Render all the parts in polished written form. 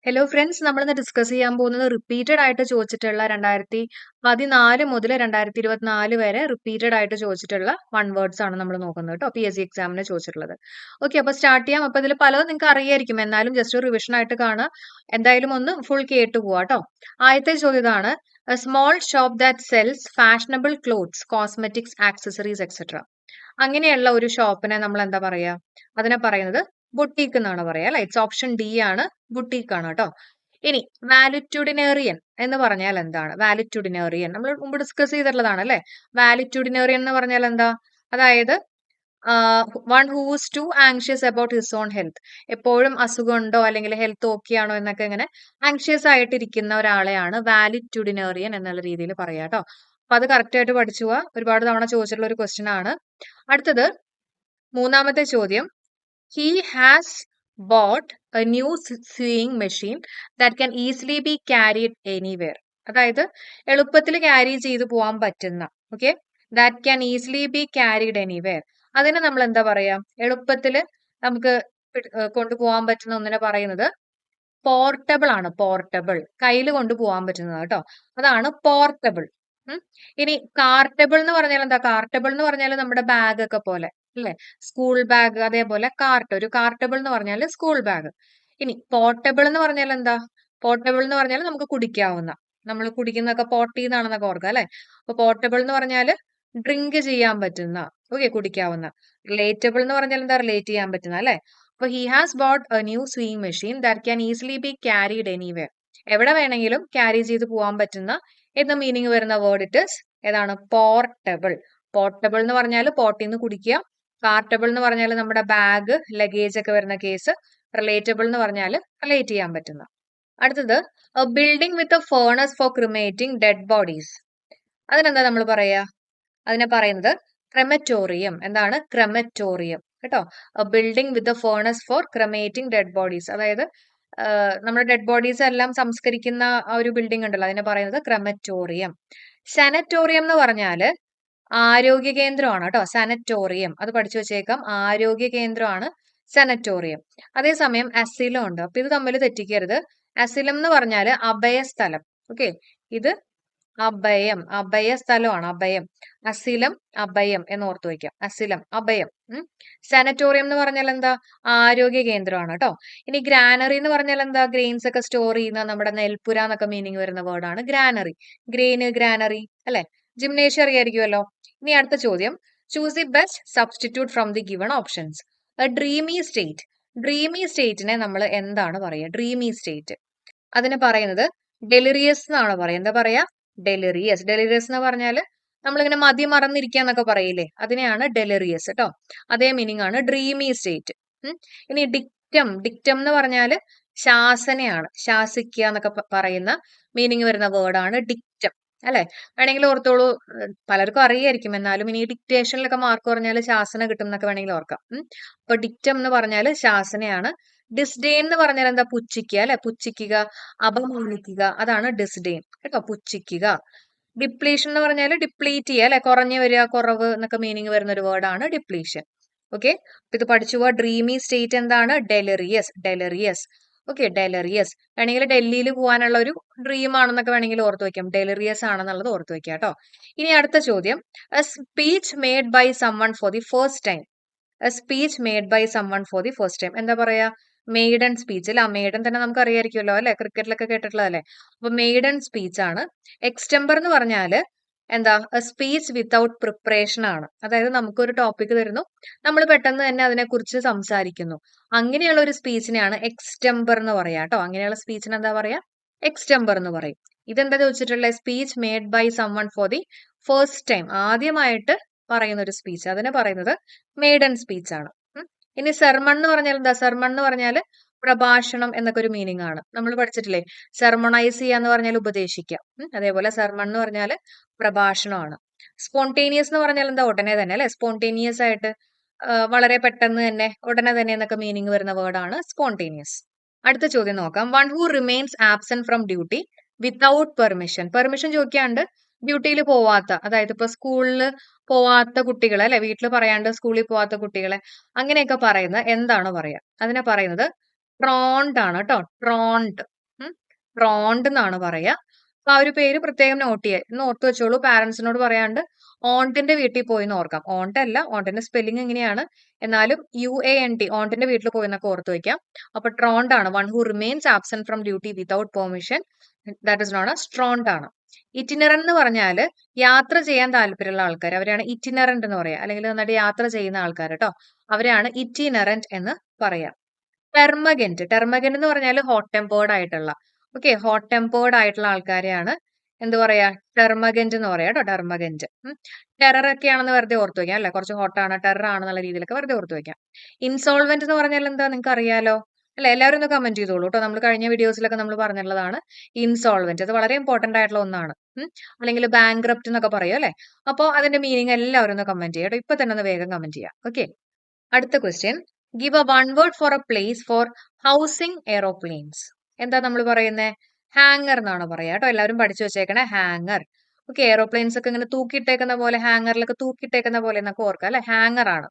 Hello friends, നമ്മളിന്ന് discuss ചെയ്യാൻ പോകുന്നത് റിപ്പീറ്റഡ് ആയിട്ട് ചോദിച്ചിട്ടുള്ള 2014 മുതൽ 2024 വരെ റിപ്പീറ്റഡ് ആയിട്ട് ചോദിച്ചിട്ടുള്ള വൺ വേർഡ്സ് ആണ് നമ്മൾ നോക്കുന്നത് കേട്ടോ. PSC എക്സാമിന് ചോദിച്ചിട്ടുള്ളത്. ഓക്കെ, അപ്പൊ സ്റ്റാർട്ട് ചെയ്യാം. അപ്പൊ ഇതിൽ പലതും നിങ്ങൾക്ക് അറിയായിരിക്കും, എന്നാലും ജസ്റ്റ് ഒരു റിവിഷൻ ആയിട്ട് കാണുക. എന്തായാലും ഒന്ന് ഫുൾ കേട്ട് പോവാ കേട്ടോ. ആദ്യത്തെ ചോദ്യം ഇതാണ്: A small shop that cells fashionable clothes, cosmetics, accessories etcetera. അങ്ങനെയുള്ള ഒരു ഷോപ്പിനെ നമ്മൾ എന്താ പറയാ? അതിനെ പറയുന്നത് ബുട്ടീക്ക് എന്നാണ് പറയാ അല്ലെ. ഇറ്റ്സ് ഓപ്ഷൻ ഡി ആണ്, ബുട്ടീക്ക് ആണ് കേട്ടോ. ഇനി വാലിറ്റ്യൂഡിനേറിയൻ എന്ന് പറഞ്ഞാൽ എന്താണ്? വാലിറ്റ്യൂഡിനേറിയൻ നമ്മൾ മുമ്പ് ഡിസ്കസ് ചെയ്തിട്ടുള്ളതാണ് അല്ലെ. വാലിറ്റ്യൂഡിനേറിയൻ എന്ന് പറഞ്ഞാൽ എന്താ? അതായത് one who's too anxious about his own health. എപ്പോഴും അസുഖമുണ്ടോ അല്ലെങ്കിൽ ഹെൽത്ത് ഓക്കെ ആണോ എന്നൊക്കെ ഇങ്ങനെ ആങ്ഷ്യസ് ആയിട്ടിരിക്കുന്ന ഒരാളെയാണ് വാലിറ്റ്യൂഡിനേറിയൻ എന്നുള്ള രീതിയിൽ പറയാ കേട്ടോ. അപ്പൊ അത് കറക്റ്റ് ആയിട്ട് പഠിച്ചു പോവാ. ഒരുപാട് തവണ ചോദിച്ചിട്ടുള്ള ഒരു ക്വസ്റ്റ്യൻ ആണ്. അടുത്തത് മൂന്നാമത്തെ ചോദ്യം: he has bought a new sewing machine that can easily be carried anywhere. അതായത് എളുപ്പത്തിൽ ക്യാരി ചെയ്തു പോകാൻ പറ്റുന്ന, okay, that can easily be carried anywhere. അതിനെ നമ്മൾ എന്താ പറയാ? എളുപ്പത്തിൽ നമുക്ക് കൊണ്ടുപോകാൻ പറ്റുന്ന ഒന്നിനെ പറയുന്നത് പോർട്ടബിൾ ആണ്. പോർട്ടബിൾ, കയ്യിൽ കൊണ്ടുപോകാൻ പറ്റുന്നത് കേട്ടോ. അതാണ് പോർട്ടബിൾ. ഇനി കാർട്ടബിൾ എന്ന് പറഞ്ഞാൽ എന്താ? കാർട്ടബിൾ എന്ന് പറഞ്ഞാൽ നമ്മുടെ ബാഗ് ഒക്കെ പോലെ അല്ലെ, സ്കൂൾ ബാഗ്, അതേപോലെ കാർട്ട്. ഒരു കാർട്ടബിൾ എന്ന് പറഞ്ഞാൽ സ്കൂൾ ബാഗ്. ഇനി പോർട്ടബിൾ എന്ന് പറഞ്ഞാൽ എന്താ? പോർട്ടബിൾ എന്ന് പറഞ്ഞാൽ നമുക്ക് കുടിക്കാവുന്ന, നമ്മൾ കുടിക്കുന്നതൊക്കെ പോർട്ടീന്നാണെന്നൊക്കെ ഓർക്കുക അല്ലെ. അപ്പൊ പോർട്ടബിൾ എന്ന് പറഞ്ഞാൽ ഡ്രിങ്ക് ചെയ്യാൻ പറ്റുന്ന, ഓക്കെ, കുടിക്കാവുന്ന. റിലേറ്റബിൾ എന്ന് പറഞ്ഞാൽ എന്താ? റിലേറ്റ് ചെയ്യാൻ പറ്റുന്ന അല്ലെ. അപ്പൊ he has bought a new sewing machine that can easily be carried anywhere. എവിടെ വേണമെങ്കിലും ക്യാരി ചെയ്ത് പോകാൻ പറ്റുന്ന എന്ന മീനിങ് വരുന്ന വേർഡ് ഇറ്റ് ഇസ് ഏതാണ്? പോർട്ടബിൾ. പോർട്ടബിൾ എന്ന് പറഞ്ഞാൽ പോട്ടിന്ന് കുടിക്കുക. കാർട്ടബിൾ എന്ന് പറഞ്ഞാൽ നമ്മുടെ ബാഗ്, ലഗേജ് ഒക്കെ വരുന്ന കേസ്. റിലേറ്റബിൾ എന്ന് പറഞ്ഞാൽ റിലേറ്റ് ചെയ്യാൻ പറ്റുന്ന. അടുത്തത് building with a furnace for cremating dead bodies. അതിനെന്താ നമ്മൾ പറയാ? അതിനെ പറയുന്നത് ക്രെമറ്റോറിയം. എന്താണ്? ക്രെമറ്റോറിയം കേട്ടോ. Building with a furnace for cremating dead bodies. അതായത് നമ്മുടെ ഡെഡ് ബോഡീസ് എല്ലാം സംസ്കരിക്കുന്ന ആ ഒരു ബിൽഡിംഗ് ഉണ്ടല്ലോ, അതിനെ പറയുന്നത് ക്രെമറ്റോറിയം. സാനറ്റോറിയം എന്ന് പറഞ്ഞാല് ആരോഗ്യ കേന്ദ്രമാണ് കേട്ടോ. സാനറ്റോറിയം അത് പഠിച്ചു വെച്ചേക്കാം. ആരോഗ്യ കേന്ദ്രമാണ് സാനറ്റോറിയം. അതേസമയം അസിലം ഉണ്ട്. അപ്പൊ ഇത് തമ്മിൽ തെറ്റിക്കരുത്. അസിലം എന്ന് പറഞ്ഞാല് അഭയസ്ഥലം. ഓക്കെ, ഇത് അഭയം, അഭയ സ്ഥലമാണ്. അഭയം, അസിലം, അഭയം എന്ന് ഓർത്തു വയ്ക്കാം. അസിലം, അഭയം. സാനറ്റോറിയം എന്ന് പറഞ്ഞാൽ എന്താ? ആരോഗ്യ കേന്ദ്രമാണ് കേട്ടോ. ഇനി ഗ്രാനറി എന്ന് പറഞ്ഞാൽ എന്താ? ഗ്രെയിൻസ് ഒക്കെ സ്റ്റോർ ചെയ്യുന്ന, നമ്മുടെ നെൽപ്പുര എന്നൊക്കെ മീനിങ് വരുന്ന വേർഡാണ് ഗ്രാനറി. ഗ്രെയിന്, ഗ്രാനറി അല്ലെ. ജിംനേഷ്യം അറിയായിരിക്കുമല്ലോ. ഇനി അടുത്ത ചോദ്യം: choose the best substitute from the given options. Dreamy state. Dreamy സ്റ്റേറ്റിനെ നമ്മൾ എന്താണ് പറയുക? ഡ്രീമി സ്റ്റേറ്റ് അതിന് പറയുന്നത് ഡെലിറിയസ് എന്നാണ് പറയുക. എന്താ പറയാ? ഡെലിറിയസ്. ഡെലിറിയസ് എന്ന് പറഞ്ഞാല് നമ്മളിങ്ങനെ മതി മറന്നിരിക്കുക എന്നൊക്കെ പറയില്ലേ, അതിനെയാണ് ഡെലിറിയസ് കേട്ടോ. അതേ മീനിങ് ആണ് ഡ്രീമി സ്റ്റേറ്റ്. ഇനി ഡിക്റ്റം. ഡിക്റ്റം എന്ന് പറഞ്ഞാല് ശാസനയാണ്, ശാസിക്കുക എന്നൊക്കെ പറയുന്ന മീനിങ് വരുന്ന വേർഡാണ് ഡിക്റ്റം അല്ലെ. വേണമെങ്കിൽ ഓർത്തോളൂ, പലർക്കും അറിയായിരിക്കും, എന്നാലും ഇനി ഡിക്റ്റേഷനിലൊക്കെ മാർക്ക് പറഞ്ഞാൽ ശാസന കിട്ടും എന്നൊക്കെ വേണമെങ്കിൽ ഓർക്കാം. അപ്പൊ ഡിക്റ്റം എന്ന് പറഞ്ഞാൽ ശാസനയാണ്. ഡിസ്ഡെയിൻ എന്ന് പറഞ്ഞാൽ എന്താ? പുച്ഛിക്കുക അല്ലെ, പുച്ഛിക്കുക, അപമാനിക്കുക, അതാണ് ഡിസ്ഡെയിൻ കേട്ടോ, പുച്ഛിക്കുക. ഡിപ്ലീഷൻ എന്ന് പറഞ്ഞാൽ ഡിപ്ലീറ്റ് ചെയ്യുക അല്ലെ, കുറഞ്ഞു വരിക, കുറവ് എന്നൊക്കെ മീനിങ് വരുന്ന ഒരു വേർഡാണ് ഡിപ്ലീഷൻ. ഓക്കെ, ഇത് പഠിച്ചു പോവാ. ഡ്രീമി സ്റ്റേറ്റ് എന്താണ്? ഡെലിറിയസ്. ഡെലിറിയസ്. ഓക്കെ, ഡെലിറിയസ്. വേണമെങ്കിൽ ഡൽഹിയിൽ പോകാനുള്ള ഒരു ഡ്രീം ആണെന്നൊക്കെ വേണമെങ്കിൽ ഓർത്ത് വെക്കാം. ഡെലിറിയസ് ആണെന്നുള്ളത് ഓർത്ത് വെക്കാം കേട്ടോ. ഇനി അടുത്ത ചോദ്യം: a speech made by someone for the first time. A speech made by someone for the first time. എന്താ പറയാ? മെയ്ഡൻ സ്പീച്ച് അല്ല. മെയ്ഡൻ തന്നെ നമുക്ക് അറിയായിരിക്കുമല്ലോ അല്ലെ, ക്രിക്കറ്റിലൊക്കെ കേട്ടിട്ടുള്ളതല്ലേ. അപ്പൊ മെയ്ഡൻ സ്പീച്ച് ആണ്. എക്സ്റ്റംബർ എന്ന് പറഞ്ഞാല് എന്താ? സ്പീച്ച് വിത്തൗട്ട് പ്രിപ്പറേഷൻ ആണ്. അതായത് നമുക്കൊരു ടോപ്പിക് തരുന്നു, നമ്മൾ പെട്ടെന്ന് തന്നെ അതിനെക്കുറിച്ച് സംസാരിക്കുന്നു. അങ്ങനെയുള്ള ഒരു സ്പീച്ചിനെയാണ് എക്സ്റ്റംബർ എന്ന് പറയാ കേട്ടോ. അങ്ങനെയുള്ള സ്പീച്ചിന് എന്താ പറയാ? എക്സ്റ്റംബർ എന്ന് പറയും. ഇതെന്താ ചോദിച്ചിട്ടുള്ളത്? Speech made by someone for the first time, ആദ്യമായിട്ട് പറയുന്ന ഒരു സ്പീച്ച്, അതിനെ പറയുന്നത് മെയ്ഡൻ സ്പീച്ച് ആണ്. ഇനി സെർമൺ എന്ന് പറഞ്ഞാൽ എന്താ? സെർമൺ എന്ന് പറഞ്ഞാൽ പ്രഭാഷണം എന്നൊക്കെ ഒരു മീനിങ് ആണ്. നമ്മൾ പഠിച്ചിട്ടില്ലേ, സെർമണൈസ് ചെയ്യുക എന്ന് പറഞ്ഞാൽ ഉപദേശിക്കാം. അതേപോലെ സെർമൺ എന്ന് പറഞ്ഞാൽ പ്രഭാഷണമാണ്. സ്പോണ്ടേനിയസ് എന്ന് പറഞ്ഞാൽ എന്താ? ഉടനെ തന്നെ അല്ലെ. സ്പോണ്ടേനിയസ് ആയിട്ട്, വളരെ പെട്ടെന്ന് തന്നെ, ഉടനെ തന്നെ എന്നൊക്കെ മീനിങ് വരുന്ന വേർഡാണ് സ്പോണ്ടേനിയസ്. അടുത്ത ചോദ്യം നോക്കാം. One who remains absent from duty without permission. Permission ചോദിക്കാണ്ട് ഡ്യൂട്ടിയിൽ പോവാത്ത, അതായത് ഇപ്പൊ സ്കൂളിൽ പോവാത്ത കുട്ടികളെ അല്ലെ, വീട്ടിൽ പറയാണ്ട് സ്കൂളിൽ പോവാത്ത കുട്ടികളെ അങ്ങനെയൊക്കെ പറയുന്നത് എന്താണ് പറയാ? അതിനെ പറയുന്നത് ട്രോൺഡ് ആണ് കേട്ടോ. ട്രോൺഡ്. ട്രോണ്ട് എന്നാണ് പറയാ. അപ്പൊ ആ ഒരു പേര് പ്രത്യേകം ഓർത്ത് വെച്ചോളൂ. പാരന്റ്സിനോട് പറയാണ്ട് ഓണ്ടിന്റെ വീട്ടിൽ പോയി എന്ന് ഓർക്കാം. ഓണ്ട് അല്ല, ഓണ്ടിന്റെ സ്പെല്ലിംഗ് എങ്ങനെയാണ്, എന്നാലും UANT ഓണ്ടിന്റെ വീട്ടിൽ പോയി എന്നൊക്കെ ഓർത്ത് വെക്കാം. അപ്പൊ ട്രോണ്ട് ആണ്, one who remains absent from duty without permission, that is known as truant ആണ്. ഇറ്റിനറന്റ് എന്ന് പറഞ്ഞാൽ യാത്ര ചെയ്യാൻ താല്പര്യമുള്ള ആൾക്കാർ, അവരെയാണ് ഇറ്റിനറന്റ് എന്ന് പറയാ, അല്ലെങ്കിൽ നന്നായിട്ട് യാത്ര ചെയ്യുന്ന ആൾക്കാർ കേട്ടോ, അവരെയാണ് ഇറ്റിനറന്റ് എന്ന് പറയാം. ടെർമഗന്റ് എന്ന് പറഞ്ഞാൽ ഹോട്ട് ടെമ്പേർഡ് ആയിട്ടുള്ള, ഓക്കെ, ഹോട്ട് ടെമ്പേർഡ് ആയിട്ടുള്ള ആൾക്കാരെയാണ് എന്ത് പറയാ, ടെർമഗന്റ് എന്ന് പറയാം കേട്ടോ, ടെർമഗന്റ്. ടെറർ ഒക്കെ ആണെന്ന് വെറുതെ ഓർത്ത് വെക്കാം അല്ലെ, കുറച്ച് ഹോട്ടാണ്, ടെറർ ആണെന്നുള്ള രീതിയിലൊക്കെ വെറുതെ ഓർത്ത് വെക്കാം. ഇൻസോൾവെന്റ് എന്ന് പറഞ്ഞാൽ എന്താ നിങ്ങൾക്ക് അറിയാലോ അല്ലെ, എല്ലാവരും ഒന്ന് കമന്റ് ചെയ്തോളൂ കേട്ടോ. നമ്മൾ കഴിഞ്ഞ വീഡിയോസിലൊക്കെ നമ്മൾ പറഞ്ഞിട്ടുള്ളതാണ് ഇൻസോൾവെന്റ്, അത് വളരെ ഇമ്പോർട്ടന്റ് ആയിട്ടുള്ള ഒന്നാണ്. അല്ലെങ്കിൽ ബാങ്ക്രപ്റ്റ് എന്നൊക്കെ പറയും അല്ലെ. അപ്പോൾ അതിന്റെ മീനിങ് എല്ലാവരും ഒന്ന് കമന്റ് ചെയ്യാം കേട്ടോ, ഇപ്പൊ തന്നെ ഒന്ന് വേഗം കമന്റ് ചെയ്യാം. ഓക്കെ, അടുത്ത question, give A one word for A place for housing aeroplanes. എന്താ നമ്മൾ പറയുന്നത്, ഹാങ്ങർ എന്നാണ് പറയാ കേട്ടോ, എല്ലാവരും പഠിച്ചു വെച്ചേക്കണേ, ഹാങ്ങർ. ഓക്കെ, എയറോപ്ലെയിൻസ് ഒക്കെ ഇങ്ങനെ തൂക്കിയിട്ടേക്കുന്ന പോലെ, ഹാങ്ങറിലൊക്കെ തൂക്കിയിട്ടേക്കുന്ന പോലെ എന്നൊക്കെ ഓർക്കാം അല്ലെ, ഹാങ്ങർ ആണ്.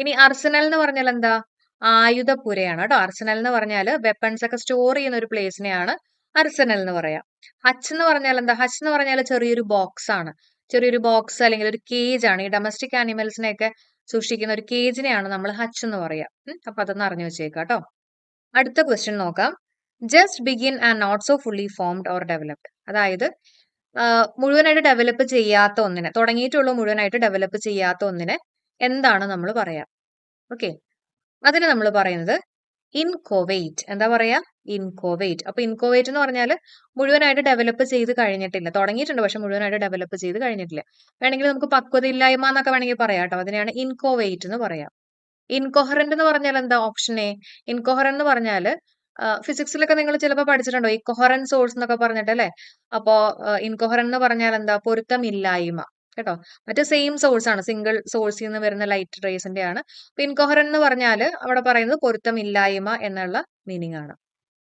ഇനി അർസനൽ എന്ന് പറഞ്ഞാൽ എന്താ, ആയുധപുരയാണ് കേട്ടോ. അർസനൽ എന്ന് പറഞ്ഞാൽ വെപ്പൺസ് ഒക്കെ സ്റ്റോർ ചെയ്യുന്ന ഒരു പ്ലേസിനെയാണ് അർസനൽ എന്ന് പറയാം. ഹച്ച് എന്ന് പറഞ്ഞാൽ എന്താ, ഹച്ച് എന്ന് പറഞ്ഞാൽ ചെറിയൊരു ബോക്സ് ആണ്, ചെറിയൊരു ബോക്സ് അല്ലെങ്കിൽ ഒരു കേജ് ആണ്. ഈ ഡൊമസ്റ്റിക് ആനിമൽസിനെയൊക്കെ സൂക്ഷിക്കുന്ന ഒരു കേജിനെയാണ് നമ്മൾ ഹച്ച് എന്ന് പറയാ. അപ്പൊ അതൊന്ന് അറിഞ്ഞു വെച്ചേക്കാം കേട്ടോ. അടുത്ത ക്വസ്റ്റ്യൻ നോക്കാം, just begin and not so fully formed or developed. അതായത് മുഴുവനായിട്ട് ഡെവലപ്പ് ചെയ്യാത്ത ഒന്നിനെ, തുടങ്ങിയിട്ടുള്ളൂ മുഴുവനായിട്ട് ഡെവലപ്പ് ചെയ്യാത്ത ഒന്നിനെ എന്താണ് നമ്മൾ പറയാ. ഓക്കെ, അതിന് നമ്മൾ പറയുന്നത് ഇൻകോവേറ്റ്. എന്താ പറയാ, ഇൻകോവേറ്റ്. അപ്പൊ ഇൻകോവേറ്റ് എന്ന് പറഞ്ഞാൽ മുഴുവനായിട്ട് ഡെവലപ്പ് ചെയ്ത് കഴിഞ്ഞിട്ടില്ല, തുടങ്ങിയിട്ടുണ്ട് പക്ഷെ മുഴുവനായിട്ട് ഡെവലപ്പ് ചെയ്ത് കഴിഞ്ഞിട്ടില്ല. വേണമെങ്കിൽ നമുക്ക് പക്വതയില്ലായ്മ എന്നൊക്കെ വേണമെങ്കിൽ പറയാം കേട്ടോ, അതിനെയാണ് ഇൻകോവേറ്റ് എന്ന് പറയാം. ഇൻകൊഹറന്റ് എന്ന് പറഞ്ഞാൽ എന്താ, ഓപ്ഷൻ എ. ഇൻകൊഹറന്റ് എന്ന് പറഞ്ഞാൽ ഫിസിക്സിലൊക്കെ നിങ്ങൾ ചിലപ്പോൾ പഠിച്ചിട്ടുണ്ടോ, ഈ കൊഹറന്റ് സോഴ്സ് എന്നൊക്കെ പറഞ്ഞിട്ട് അല്ലെ. അപ്പോ ഇൻകൊഹറന്റ് എന്ന് പറഞ്ഞാൽ എന്താ, പൊരുത്തമില്ലായ്മ കേട്ടോ. മറ്റേ സെയിം സോഴ്സ് ആണ്, സിംഗിൾ സോഴ്സിൽ നിന്ന് വരുന്ന ലൈറ്റ് റേസിന്റെ ആണ്. അപ്പൊ ഇൻകൊഹറന്റ് എന്ന് പറഞ്ഞാൽ അവിടെ പറയുന്നത് പൊരുത്തമില്ലായ്മ എന്നുള്ള മീനിങ് ആണ്.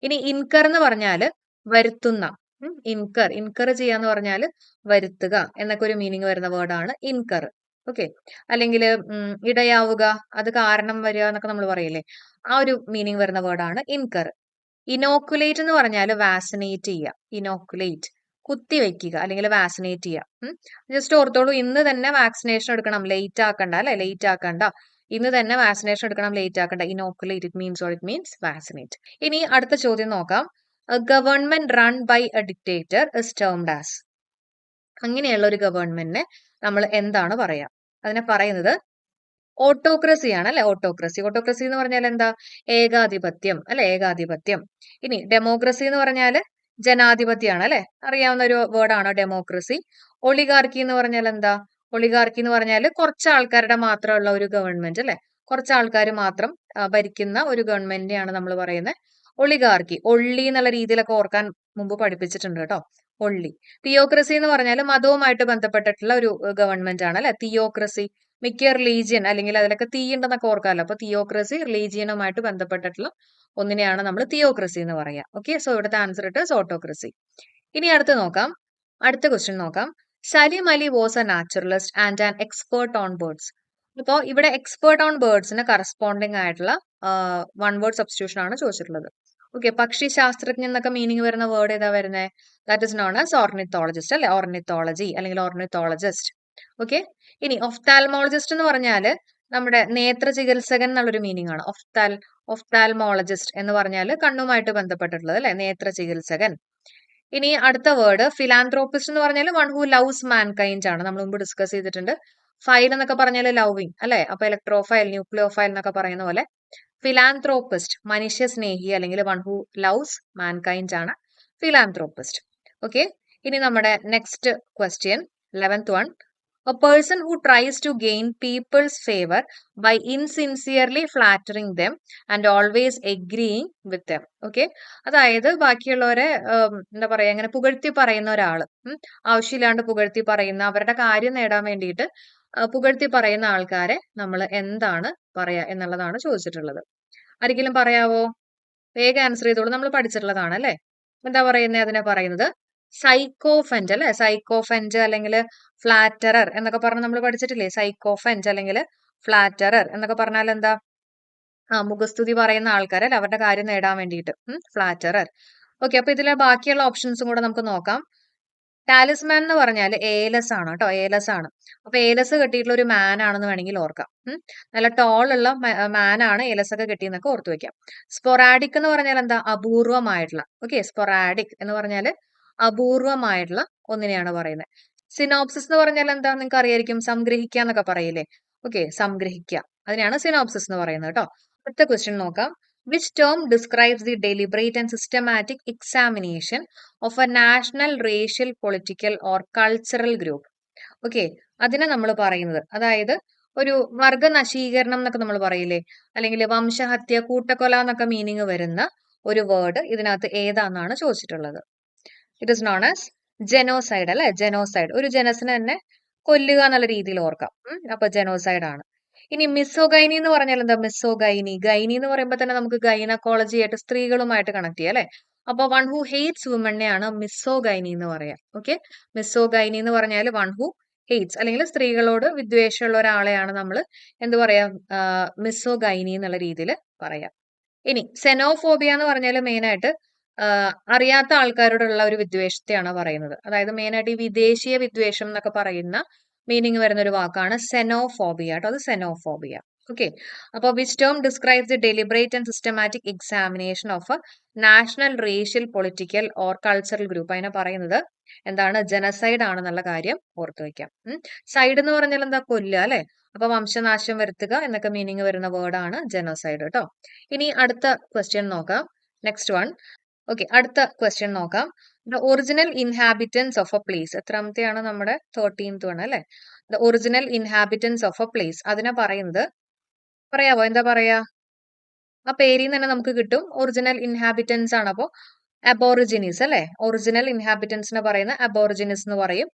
ഇനി ഇൻകർ എന്ന് പറഞ്ഞാൽ വരുത്തുന്ന, ഇൻകർ ചെയ്യാന്ന് പറഞ്ഞാൽ വരുത്തുക എന്നൊക്കെ ഒരു മീനിങ് വരുന്ന വേർഡാണ് ഇൻകർ. ഓക്കെ, അല്ലെങ്കിൽ ഇടയാവുക, അത് കാരണം വരിക എന്നൊക്കെ നമ്മൾ പറയില്ലേ, ആ ഒരു മീനിങ് വരുന്ന വേർഡാണ് ഇൻകർ. ഇനോക്കുലേറ്റ് എന്ന് പറഞ്ഞാൽ വാസിനേറ്റ് ചെയ്യുക, ഇനോക്കുലേറ്റ് കുത്തിവെക്കുക അല്ലെങ്കിൽ വാസിനേറ്റ് ചെയ്യുക. ജസ്റ്റ് ഓർത്തോളൂ, ഇന്ന് തന്നെ വാക്സിനേഷൻ എടുക്കണം, ലേറ്റ് ആക്കണ്ട അല്ലെ, ലേറ്റ് ആക്കണ്ട, ഇന്ന് തന്നെ വാക്സിനേഷൻ എടുക്കണം, ലേറ്റ് ആക്കണ്ട. Inoculate, it means or it means vaccinate. ഇനി അടുത്ത ചോദ്യം നോക്കാം, government run by a dictator is termed as. അങ്ങനെയുള്ള ഒരു ഗവൺമെന്റിനെ നമ്മൾ എന്താണ് പറയാ, അതിനെ പറയുന്നത് ഓട്ടോക്രസി ആണ് അല്ലെ, ഓട്ടോക്രസി. ഓട്ടോക്രസി എന്ന് പറഞ്ഞാൽ എന്താ, ഏകാധിപത്യം അല്ലെ, ഏകാധിപത്യം. ഇനി ഡെമോക്രസി എന്ന് പറഞ്ഞാൽ ജനാധിപത്യമാണ് അല്ലെ, അറിയാവുന്ന ഒരു വേർഡാണ് ഡെമോക്രസി. ഒളിഗാർക്കി എന്ന് പറഞ്ഞാൽ എന്താ, ഒളിഗാർക്കി എന്ന് പറഞ്ഞാൽ കുറച്ച് ആൾക്കാരുടെ മാത്രമുള്ള ഒരു ഗവൺമെന്റ് അല്ലെ, കുറച്ച് ആൾക്കാർ മാത്രം ഭരിക്കുന്ന ഒരു ഗവൺമെന്റിനെയാണ് നമ്മൾ പറയുന്നത് ഒളിഗാർക്കി. ഒള്ളി എന്നുള്ള രീതിയിലൊക്കെ ഓർക്കാൻ മുമ്പ് പഠിപ്പിച്ചിട്ടുണ്ട് കേട്ടോ, ഒള്ളി. തിയോക്രസി എന്ന് പറഞ്ഞാൽ മതവുമായിട്ട് ബന്ധപ്പെട്ടിട്ടുള്ള ഒരു ഗവൺമെന്റ് ആണ് അല്ലെ, തിയോക്രസി. മിക്ക റിലീജിയൻ അല്ലെങ്കിൽ അതിലൊക്കെ തീ ഉണ്ടെന്നൊക്കെ ഓർക്കാമല്ലോ, അപ്പൊ തിയോക്രസി റിലീജിയനുമായിട്ട് ബന്ധപ്പെട്ടിട്ടുള്ള ഒന്നിനെയാണ് നമ്മൾ തിയോക്രസി എന്ന് പറയാം. ഓക്കെ, സോ ഇവിടുത്തെ ആൻസർ ഇട്ട് ഓട്ടോക്രസി. ഇനി അടുത്ത ക്വസ്റ്റ്യൻ നോക്കാം, Salim Ali was A naturalist and an expert on birds. അപ്പോൾ ഇവിടെ എക്സ്പേർട്ട് ഓൺ ബേർഡ്സിന് കറസ്പോണ്ടിങ് ആയിട്ടുള്ള വൺ വേർഡ് സബ്സ്റ്റിറ്റ്യൂഷൻ ആണ് ചോദിച്ചിട്ടുള്ളത്. ഓക്കെ, പക്ഷി ശാസ്ത്രജ്ഞൻ എന്നൊക്കെ മീനിങ് വരുന്ന വേർഡ് ഏതാ വരുന്നത്, that is known as ornithologist അല്ലെ, ഓർണിത്തോളജി അല്ലെങ്കിൽ ഓർണിത്തോളജിസ്റ്റ്. ഓക്കെ, ഇനി ഒഫ്താൽമോളജിസ്റ്റ് എന്ന് പറഞ്ഞാൽ നമ്മുടെ നേത്ര ചികിത്സകൻ എന്നുള്ളൊരു മീനിങ് ആണ്. ഒഫ്താൽമോളജിസ്റ്റ് എന്ന് പറഞ്ഞാൽ കണ്ണുമായിട്ട് ബന്ധപ്പെട്ടിട്ടുള്ളത് അല്ലെ, നേത്ര ചികിത്സകൻ. ഇനി അടുത്ത വേർഡ് ഫിലാന്ത്രോപ്പിസ്റ്റ് എന്ന് പറഞ്ഞാൽ വൺ ഹു ലവ്സ് മാൻകൈൻഡ് ആണ്, നമ്മൾ മുമ്പ് ഡിസ്കസ് ചെയ്തിട്ടുണ്ട്. ഫൈൽ എന്നൊക്കെ പറഞ്ഞാൽ ലവിങ് അല്ലെ, അപ്പൊ ഇലക്ട്രോഫൈൽ, ന്യൂക്ലിയോഫൈൽ എന്നൊക്കെ പറയുന്ന പോലെ ഫിലാന്ത്രോപ്പിസ്റ്റ് മനുഷ്യ സ്നേഹി അല്ലെങ്കിൽ വൺ ഹു ലവ്സ് മാൻകൈൻഡ് ആണ് ഫിലാന്ത്രോപ്പിസ്റ്റ്. ഓക്കെ, ഇനി നമ്മുടെ next question 11th one, a person who tries to gain people's favor by insincerely flattering them and always agreeing with them. Okay, അതായത് ബാക്കിയുള്ളവരെ എന്താ പറയാ, ഇങ്ങനെ പുകഴ്ത്തി പറയുന്ന ഒരാള്, ആവശ്യമില്ലാണ്ട് പുകഴ്ത്തി പറയുന്ന, അവരുടെ കാര്യം നേടാൻ വേണ്ടിയിട്ട് പുകഴ്ത്തി പറയുന്ന ആൾക്കാരെ നമ്മൾ എന്താണ് പറയാ എന്നുള്ളതാണ് ചോദിച്ചിട്ടുള്ളത്. ആരെങ്കിലും പറയാവോ, വേഗം ആൻസർ ചെയ്തോളൂ, നമ്മൾ പഠിച്ചിട്ടുള്ളതാണ് അല്ലെ. എന്താ പറയുന്നത്, അതിനെ പറയുന്നത് സൈക്കോഫെന്റ് അല്ലെ, സൈക്കോഫെന്റ് അല്ലെങ്കിൽ ഫ്ലാറ്ററർ എന്നൊക്കെ പറഞ്ഞ് നമ്മൾ പഠിച്ചിട്ടില്ലേ, സൈക്കോഫെന്റ് അല്ലെങ്കിൽ ഫ്ലാറ്ററർ എന്നൊക്കെ പറഞ്ഞാൽ എന്താ, മുഖസ്തുതി പറയുന്ന ആൾക്കാരല്ലേ, അവരുടെ കാര്യം നേടാൻ വേണ്ടിയിട്ട് ഫ്ലാറ്ററർ. ഓക്കെ, അപ്പൊ ഇതിലെ ബാക്കിയുള്ള ഓപ്ഷൻസും കൂടെ നമുക്ക് നോക്കാം. ടാലിസ്മാൻ എന്ന് പറഞ്ഞാൽ ഏലസ് ആണ് കേട്ടോ, ഏലസ് ആണ്. അപ്പൊ ഏലസ് കെട്ടിയിട്ടുള്ള ഒരു മാൻ ആണെന്ന് വേണമെങ്കിൽ ഓർക്കാം. നല്ല ടോൾ ഉള്ള മാൻ ആണ് ഏലസ് ഒക്കെ കെട്ടിയെന്നൊക്കെ ഓർത്തു വെക്കാം. സ്പൊറാഡിക് എന്ന് പറഞ്ഞാൽ എന്താ, അപൂർവമായിട്ടുള്ള. ഓക്കെ, സ്പൊറാഡിക് എന്ന് പറഞ്ഞാൽ അപൂർവമായിട്ടുള്ള ഒന്നിനെയാണ് പറയുന്നത്. സിനോപ്സിസ് എന്ന് പറഞ്ഞാൽ എന്താ, നിങ്ങൾക്ക് അറിയായിരിക്കും, സംഗ്രഹിക്കുക എന്നൊക്കെ പറയില്ലേ. ഓക്കെ, സംഗ്രഹിക്കുക, അതിനെയാണ് സിനോപ്സിസ് എന്ന് പറയുന്നത് കേട്ടോ. അടുത്ത ക്വസ്റ്റ്യൻ നോക്കാം. Which term describes the deliberate and systematic examination of A national racial political or cultural group? Okay, അതിനെ നമ്മൾ പറയുന്നത്, അതായത് ഒരു വർഗ നശീകരണം എന്നൊക്കെ നമ്മൾ പറയില്ലേ, അല്ലെങ്കിൽ വംശഹത്യ, കൂട്ടക്കൊല എന്നൊക്കെ മീനിങ് വരുന്ന ഒരു വേർഡ് ഇതിനകത്ത് ഏതാന്നാണ് ചോദിച്ചിട്ടുള്ളത്. ഇറ്റ് ഇസ് നോൺ ആസ് ജെനോസൈഡ് അല്ലെ, ജെനോസൈഡ്. ഒരു ജനസിനെ തന്നെ കൊല്ലുക എന്നുള്ള രീതിയിൽ ഓർക്കാം. അപ്പൊ ജെനോസൈഡ് ആണ്. ഇനി മിസോഗൈനി എന്ന് പറഞ്ഞാൽ എന്താ, മിസോഗൈനി, ഗൈനി എന്ന് പറയുമ്പോൾ തന്നെ നമുക്ക് ഗൈനക്കോളജി ആയിട്ട്, സ്ത്രീകളുമായിട്ട് കണക്ട് ചെയ്യാം അല്ലെ. അപ്പൊ വൺ ഹു ഹെയ്റ്റ്സ് വുമനെയാണ് മിസോഗൈനി എന്ന് പറയാം. ഓക്കെ, മിസോഗൈനി എന്ന് പറഞ്ഞാൽ വൺ ഹു ഹെയ്റ്റ്സ്, അല്ലെങ്കിൽ സ്ത്രീകളോട് വിദ്വേഷമുള്ള ഒരാളെയാണ് നമ്മൾ എന്ത് പറയാ, മിസോഗൈനി എന്നുള്ള രീതിയിൽ പറയാം. ഇനി സെനോഫോബിയ എന്ന് പറഞ്ഞാൽ മെയിൻ ആയിട്ട് അറിയാത്ത ആൾക്കാരോടുള്ള ഒരു വിദ്വേഷത്തെയാണ് പറയുന്നത്. അതായത് മെയിൻ ആയിട്ട് ഈ വിദേശീയ വിദ്വേഷം എന്നൊക്കെ പറയുന്ന മീനിങ് വരുന്ന ഒരു വാക്കാണ് സെനോഫോബിയ കേട്ടോ, അത് സെനോഫോബിയ. ഓക്കെ, അപ്പോൾ which term describes the deliberate and systematic examination of A national racial political or cultural group, അതിനെ പറയുന്നത് എന്താണ്, ജനസൈഡ് ആണെന്നുള്ള കാര്യം ഓർത്തു വെക്കാം. സൈഡ് എന്ന് പറഞ്ഞാൽ എന്താ, കൊല്ലുക അല്ലെ. അപ്പൊ വംശനാശം വരുത്തുക എന്നൊക്കെ മീനിങ് വരുന്ന വേർഡാണ് ജനോസൈഡ് കേട്ടോ. ഇനി അടുത്ത ക്വസ്റ്റ്യൻ നോക്കാം, നെക്സ്റ്റ് വൺ. ഓക്കെ, അടുത്ത ക്വസ്റ്റ്യൻ നോക്കാം. The original inhabitants of a place, എത്രാമത്തെയാണ്, നമ്മുടെ 13th ആണ് അല്ലെ. The original inhabitants of a place, അതിനെ പറയുന്നത്, പറയാവോ, എന്താ പറയാ, ആ പേരിൽ നിന്ന് തന്നെ നമുക്ക് കിട്ടും, ഒറിജിനൽ ഇൻഹാബിറ്റൻസ് ആണ്. അപ്പോ അബോറിജിനീസ് അല്ലെ, ഒറിജിനൽ ഇൻഹാബിറ്റൻസിനെ പറയുന്ന അബോറിജിനസ് എന്ന് പറയും.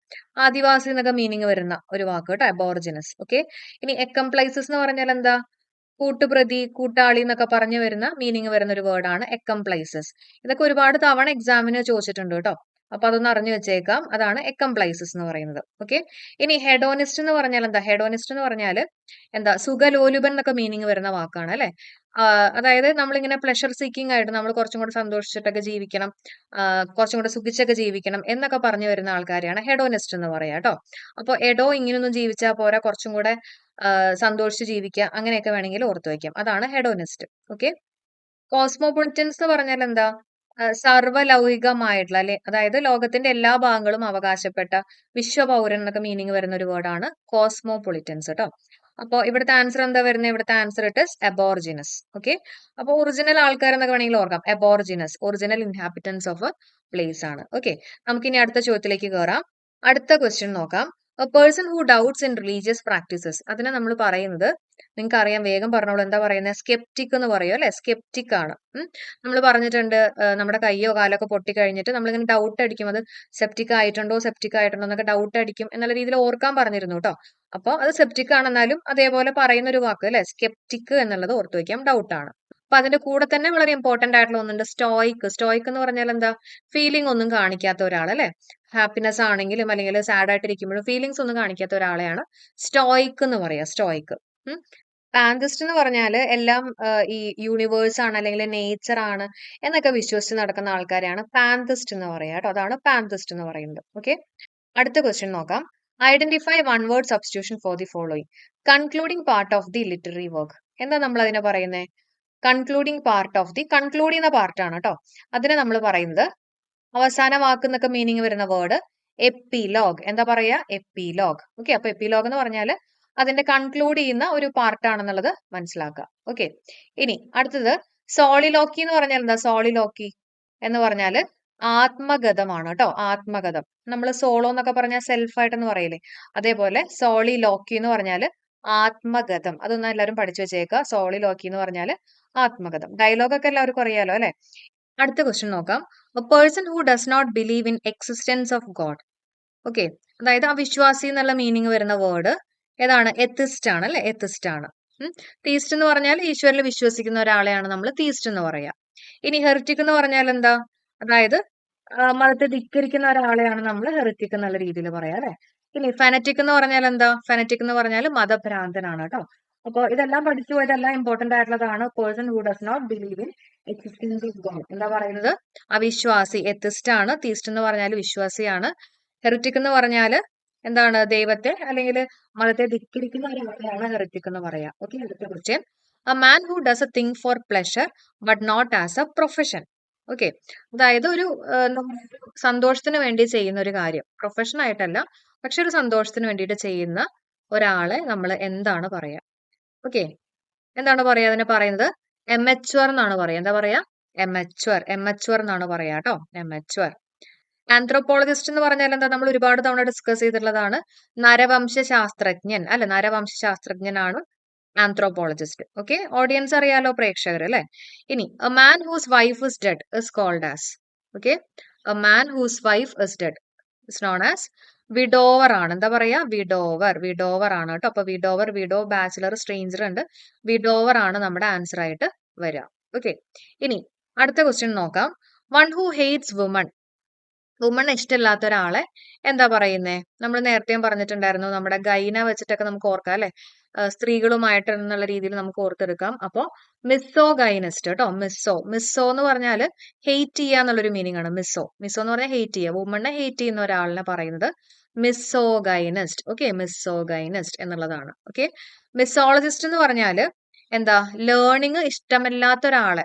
ആദിവാസി എന്നൊക്കെ മീനിങ് വരുന്ന ഒരു വാക്ക് കേട്ടോ, അബോറിജിനസ്. ഓക്കെ, ഇനി എക്കംപ്ലൈസസ് എന്ന് പറഞ്ഞാൽ എന്താ, കൂട്ടുപ്രതി, കൂട്ടാളി എന്നൊക്കെ പറഞ്ഞു വരുന്ന മീനിങ് വരുന്ന ഒരു വേർഡാണ് എക്കംപ്ലൈസസ്. ഇതൊക്കെ ഒരുപാട് തവണ എക്സാമിന് ചോദിച്ചിട്ടുണ്ട് കേട്ടോ, അപ്പൊ അതൊന്ന് അറിഞ്ഞു വെച്ചേക്കാം. അതാണ് എക്കംപ്ലൈസസ് എന്ന് പറയുന്നത്. ഓക്കെ, ഇനി ഹെഡോണിസ്റ്റ് എന്ന് പറഞ്ഞാൽ എന്താ, ഹെഡോണിസ്റ്റ് എന്ന് പറഞ്ഞാൽ എന്താ, സുഖലോലുപൻ എന്നൊക്കെ മീനിങ് വരുന്ന വാക്കാണ് അല്ലെ. അതായത് നമ്മളിങ്ങനെ പ്ലഷർ സീക്കിംഗ് ആയിട്ട് നമ്മൾ കുറച്ചും കൂടെ സന്തോഷിച്ചിട്ടൊക്കെ ജീവിക്കണം, കുറച്ചും കൂടെ സുഖിച്ചൊക്കെ ജീവിക്കണം എന്നൊക്കെ പറഞ്ഞു വരുന്ന ആൾക്കാരെയാണ് ഹെഡോണിസ്റ്റ് എന്ന് പറയാ കേട്ടോ. അപ്പൊ എഡോ ഇങ്ങനൊന്നും ജീവിച്ചാൽ പോരാ, കുറച്ചും കൂടെ സന്തോഷിച്ച് ജീവിക്കുക, അങ്ങനെയൊക്കെ വേണമെങ്കിൽ ഓർത്തു വയ്ക്കാം. അതാണ് ഹെഡോണിസ്റ്റ്. ഓക്കെ, കോസ്മോപൊളിറ്റൻസ് എന്ന് പറഞ്ഞാൽ എന്താ, സർവ്വലൗകികമായിട്ടുള്ള അല്ലെ, അതായത് ലോകത്തിന്റെ എല്ലാ ഭാഗങ്ങളും അവകാശപ്പെട്ട വിശ്വപൗരൻ എന്നൊക്കെ മീനിങ് വരുന്ന ഒരു വേർഡാണ് കോസ്മോപൊളിറ്റൻസ് കേട്ടോ. അപ്പൊ ഇവിടുത്തെ ആൻസർ എന്താ വരുന്നത്, ഇവിടുത്തെ answer it is aborigines. Okay, അപ്പൊ ഒറിജിനൽ ആൾക്കാർ എന്നൊക്കെ വേണമെങ്കിൽ ഓർക്കാം, aborigines, original inhabitants of a place ആണ്. ഓക്കെ, നമുക്കിനി അടുത്ത ചോദ്യത്തിലേക്ക് കയറാം. അടുത്ത ക്വസ്റ്റ്യൻ നോക്കാം. A person who doubts in religious practices, അതിനെ നമ്മൾ പറയുന്നത്, നിങ്ങൾക്ക് അറിയാം, വേഗം പറഞ്ഞോളൂ, എന്താ പറയുന്നത്, സ്കെപ്റ്റിക് എന്ന് പറയും അല്ലെ, സ്കെപ്റ്റിക് ആണ്. നമ്മൾ പറഞ്ഞിട്ടുണ്ട്, നമ്മുടെ കയ്യോ കാലോ ഒക്കെ പൊട്ടി കഴിഞ്ഞിട്ട് നമ്മളിങ്ങനെ ഡൗട്ട് അടിക്കും, അത് സെപ്റ്റിക് ആയിട്ടുണ്ടോ, സെപ്റ്റിക് ആയിട്ടുണ്ടോ എന്നൊക്കെ ഡൗട്ട് അടിക്കും എന്നുള്ള രീതിയിൽ ഓർക്കാൻ പറഞ്ഞിരുന്നു കേട്ടോ. അപ്പൊ അത് സെപ്റ്റിക് ആണെന്നാലും അതേപോലെ പറയുന്ന ഒരു വാക്ക് അല്ലെ, സ്കെപ്റ്റിക് എന്നുള്ളത് ഓർത്തു വെക്കാം, ഡൗട്ട് ആണ്. അപ്പൊ അതിന്റെ കൂടെ തന്നെ വളരെ ഇമ്പോർട്ടന്റ് ആയിട്ടുള്ള ഒന്നുണ്ട്, സ്റ്റോയിക്. സ്റ്റോയിക് എന്ന് പറഞ്ഞാൽ എന്താ, ഫീലിംഗ് ഒന്നും കാണിക്കാത്ത ഒരാൾ അല്ലെ. ഹാപ്പിനെസ് ആണെങ്കിലും അല്ലെങ്കിൽ സാഡ് ആയിട്ടിരിക്കുമ്പോഴും ഫീലിംഗ്സ് ഒന്നും കാണിക്കാത്ത ഒരാളെയാണ് സ്റ്റോയിക് എന്ന് പറയാ, സ്റ്റോയിക്. പാന്തിസ്റ്റ് എന്ന് പറഞ്ഞാല് എല്ലാം ഈ യൂണിവേഴ്സ് ആണ് അല്ലെങ്കിൽ നേച്ചർ ആണ് എന്നൊക്കെ വിശ്വസിച്ച് നടക്കുന്ന ആൾക്കാരെയാണ് പാന്തിസ്റ്റ് എന്ന് പറയാ കേട്ടോ. അതാണ് പാന്തിസ്റ്റ് എന്ന് പറയുന്നത്. ഓക്കെ, അടുത്ത ക്വസ്റ്റ്യൻ നോക്കാം. Identify one word substitution for the following. Concluding part of the literary work, എന്താ നമ്മൾ അതിനെ പറയുന്നത്, concluding part of the, conclude ചെയ്യുന്ന പാർട്ടാണ് കേട്ടോ. അതിനെ നമ്മൾ പറയുന്നത്, അവസാന വാക്ക് എന്നൊക്കെ മീനിങ് വരുന്ന വേർഡ് എപ്പിലോഗ്. എന്താ പറയാ, എപ്പിലോഗ്. ഓക്കെ, അപ്പൊ എപ്പിലോഗ് എന്ന് പറഞ്ഞാൽ അതിന്റെ കൺക്ലൂഡ് ചെയ്യുന്ന ഒരു പാർട്ടാണെന്നുള്ളത് മനസ്സിലാക്കുക. ഓക്കെ, ഇനി അടുത്തത് സോളിലോക്കി എന്ന് പറഞ്ഞാൽ എന്താ, സോളിലോക്കി എന്ന് പറഞ്ഞാൽ ആത്മഗതമാണ് കേട്ടോ, ആത്മഗതം. നമ്മൾ സോളോ എന്നൊക്കെ പറഞ്ഞാൽ സെൽഫായിട്ടെന്ന് പറയില്ലേ, അതേപോലെ സോളിലോക്കി എന്ന് പറഞ്ഞാൽ ആത്മഗതം. അതൊന്നും എല്ലാവരും പഠിച്ചു വെച്ചേക്കുക. സോളിലോക്കി എന്ന് പറഞ്ഞാൽ ആത്മഗതം. ഡയലോഗൊക്കെ എല്ലാവർക്കും അറിയാലോ അല്ലെ. അടുത്ത ക്വസ്റ്റ്യൻ നോക്കാം. A person who does not believe in existence of God. Okay, അതായത് അവിശ്വാസി എന്നുള്ള മീനിങ് വരുന്ന വേർഡ് ഏതാണ്, എത്തിസ്റ്റ് ആണ് അല്ലെ, എത്തിസ്റ്റ് ആണ്. തീസ്റ്റ് എന്ന് പറഞ്ഞാൽ ഈശ്വരിൽ വിശ്വസിക്കുന്ന ഒരാളെയാണ് നമ്മൾ തീസ്റ്റ് എന്ന് പറയാ. ഇനി ഹെറിറ്റിക് എന്ന് പറഞ്ഞാൽ എന്താ, അതായത് മതത്തെ ധിക്കരിക്കുന്ന ഒരാളെയാണ് നമ്മൾ ഹെറിറ്റിക് എന്നുള്ള രീതിയിൽ പറയാം അല്ലെ. ഇനി ഫെനറ്റിക് എന്ന് പറഞ്ഞാൽ എന്താ, ഫെനറ്റിക് എന്ന് പറഞ്ഞാൽ മതഭ്രാന്തനാണ് കേട്ടോ. അപ്പൊ ഇതെല്ലാം പഠിച്ചു, ഇതെല്ലാം ഇമ്പോർട്ടന്റ് ആയിട്ടുള്ളതാണ്. Person who does not believe in existence of God എന്താ പറയുന്നത്? അവിശ്വാസി. എത്തിസ്റ്റ് ആണ്. തീസ്റ്റ് എന്ന് പറഞ്ഞാൽ വിശ്വാസിയാണ്. ഹെറിറ്റിക് എന്ന് പറഞ്ഞാല് എന്താണ്? ദൈവത്തെ അല്ലെങ്കിൽ മതത്തെ ധിക്കരിക്കുന്ന ഒരാളെയാണ് ഹെറിറ്റിക് എന്ന് പറയാം. ഓക്കെ, അടുത്ത question. A man who does a thing for pleasure but not as a profession. Okay, അതായത് ഒരു എന്താ പറയുക, ഒരു സന്തോഷത്തിന് വേണ്ടി ചെയ്യുന്ന ഒരു കാര്യം, പ്രൊഫഷൻ ആയിട്ടല്ല, പക്ഷെ ഒരു സന്തോഷത്തിന് വേണ്ടിയിട്ട് ചെയ്യുന്ന ഒരാളെ നമ്മൾ എന്താണ് പറയാ? ഓക്കെ, എന്താണ് പറയാ? അതിനെ പറയുന്നത് എമച്വർ എന്നാണ് പറയാ. എന്താ പറയാ? എമച്വർ. എമച്വർ എന്നാണ് പറയാ കേട്ടോ. എമച്വർ. ആന്ത്രോപോളജിസ്റ്റ് എന്ന് പറഞ്ഞാൽ എന്താ? നമ്മൾ ഒരുപാട് തവണ ഡിസ്കസ് ചെയ്തിട്ടുള്ളതാണ്. നരവംശ ശാസ്ത്രജ്ഞൻ അല്ലെ? നരവംശ ശാസ്ത്രജ്ഞനാണ് ആന്ത്രോപോളജിസ്റ്റ്. ഓക്കെ, ഓഡിയൻസ് അറിയാലോ, പ്രേക്ഷകർ അല്ലെ? ഇനി a man whose wife is dead is called as. Okay, a man whose wife is dead is known as widower ആണ്. എന്താ പറയാ? വിഡോവർ. വിഡോവർ ആണ് കേട്ടോ. അപ്പൊ വിഡോവർ, വിഡോ, ബാച്ചിലർ, സ്ട്രേഞ്ചർ ഉണ്ട്. വിഡോവർ ആണ് നമ്മുടെ ആൻസർ ആയിട്ട് വരിക. ഓക്കെ, ഇനി അടുത്ത ക്വസ്റ്റ്യൻ നോക്കാം. One who hates woman. Woman ഇഷ്ടമില്ലാത്ത ഒരാളെ എന്താ പറയുന്നേ? നമ്മൾ നേരത്തെയും പറഞ്ഞിട്ടുണ്ടായിരുന്നു. നമ്മുടെ ഗൈന വെച്ചിട്ടൊക്കെ നമുക്ക് ഓർക്കാം അല്ലെ? സ്ത്രീകളുമായിട്ട് എന്നുള്ള രീതിയിൽ നമുക്ക് ഓർത്തെടുക്കാം. അപ്പോ മിസ്സോ ഗൈനസ്റ്റ് കേട്ടോ. മിസ്സോ. മിസ്സോ എന്ന് പറഞ്ഞാല് ഹെയ്റ്റ് ചെയ്യുക എന്നുള്ളൊരു മീനിങ് ആണ്. മിസ്സോ. മിസ്സോ എന്ന് പറഞ്ഞാൽ ഹെയ്റ്റ് ചെയ്യുക. വുമണ്ണെ ഹെയ്റ്റ് ചെയ്യുന്ന ഒരാളിനെ പറയുന്നത് മിസ്സോ ഗൈനസ്റ്റ്. ഓക്കെ, മിസ്സോ ഗൈനസ്റ്റ് എന്നുള്ളതാണ്. ഓക്കെ, മിസ്സോളജിസ്റ്റ് എന്ന് പറഞ്ഞാല് എന്താ? ലേണിംഗ് ഇഷ്ടമില്ലാത്ത ഒരാളെ,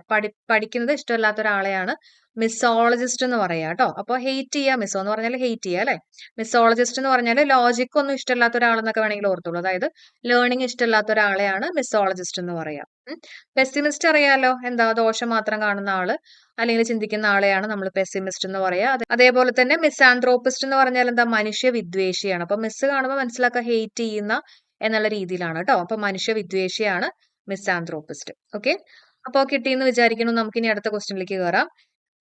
പഠിക്കുന്നത് ഇഷ്ടമില്ലാത്ത ഒരാളെയാണ് മിസ്സോളജിസ്റ്റ് എന്ന് പറയാ കേട്ടോ. അപ്പൊ ഹെയ്റ്റ് ചെയ്യുക. മിസ്സോ എന്ന് പറഞ്ഞാൽ ഹെയ്റ്റ് ചെയ്യുക അല്ലെ? മിസ്സോളജിസ്റ്റ് എന്ന് പറഞ്ഞാൽ ലോജിക് ഒന്നും ഇഷ്ടമില്ലാത്ത ഒരാളെന്നൊക്കെ വേണമെങ്കിൽ ഓർത്തോളൂ. അതായത് ലേണിംഗ് ഇഷ്ടമില്ലാത്ത ഒരാളെയാണ് മിസ്സോളജിസ്റ്റ് എന്ന് പറയാം. പെസിമിസ്റ്റ് അറിയാലോ, എന്താ? ദോഷം മാത്രം കാണുന്ന ആള് അല്ലെങ്കിൽ ചിന്തിക്കുന്ന ആളെയാണ് നമ്മൾ പെസിമിസ്റ്റ് എന്ന് പറയാ. അതേപോലെ തന്നെ മിസ്സാന്ത്രോപ്പിസ്റ്റ് എന്ന് പറഞ്ഞാൽ എന്താ? മനുഷ്യ വിദ്വേഷിയാണ്. അപ്പൊ മിസ് കാണുമ്പോൾ മനസ്സിലാക്കുക ഹെയ്റ്റ് ചെയ്യുന്ന എന്നുള്ള രീതിയിലാണ് കേട്ടോ. അപ്പൊ മനുഷ്യ വിദ്വേഷിയാണ് മിസ്സാന്ത്രോപ്പിസ്റ്റ്. ഓക്കെ, അപ്പൊ കിട്ടിയെന്ന് വിചാരിക്കുന്നു. നമുക്ക് ഇനി അടുത്ത ക്വസ്റ്റ്യനിലേക്ക് കയറാം.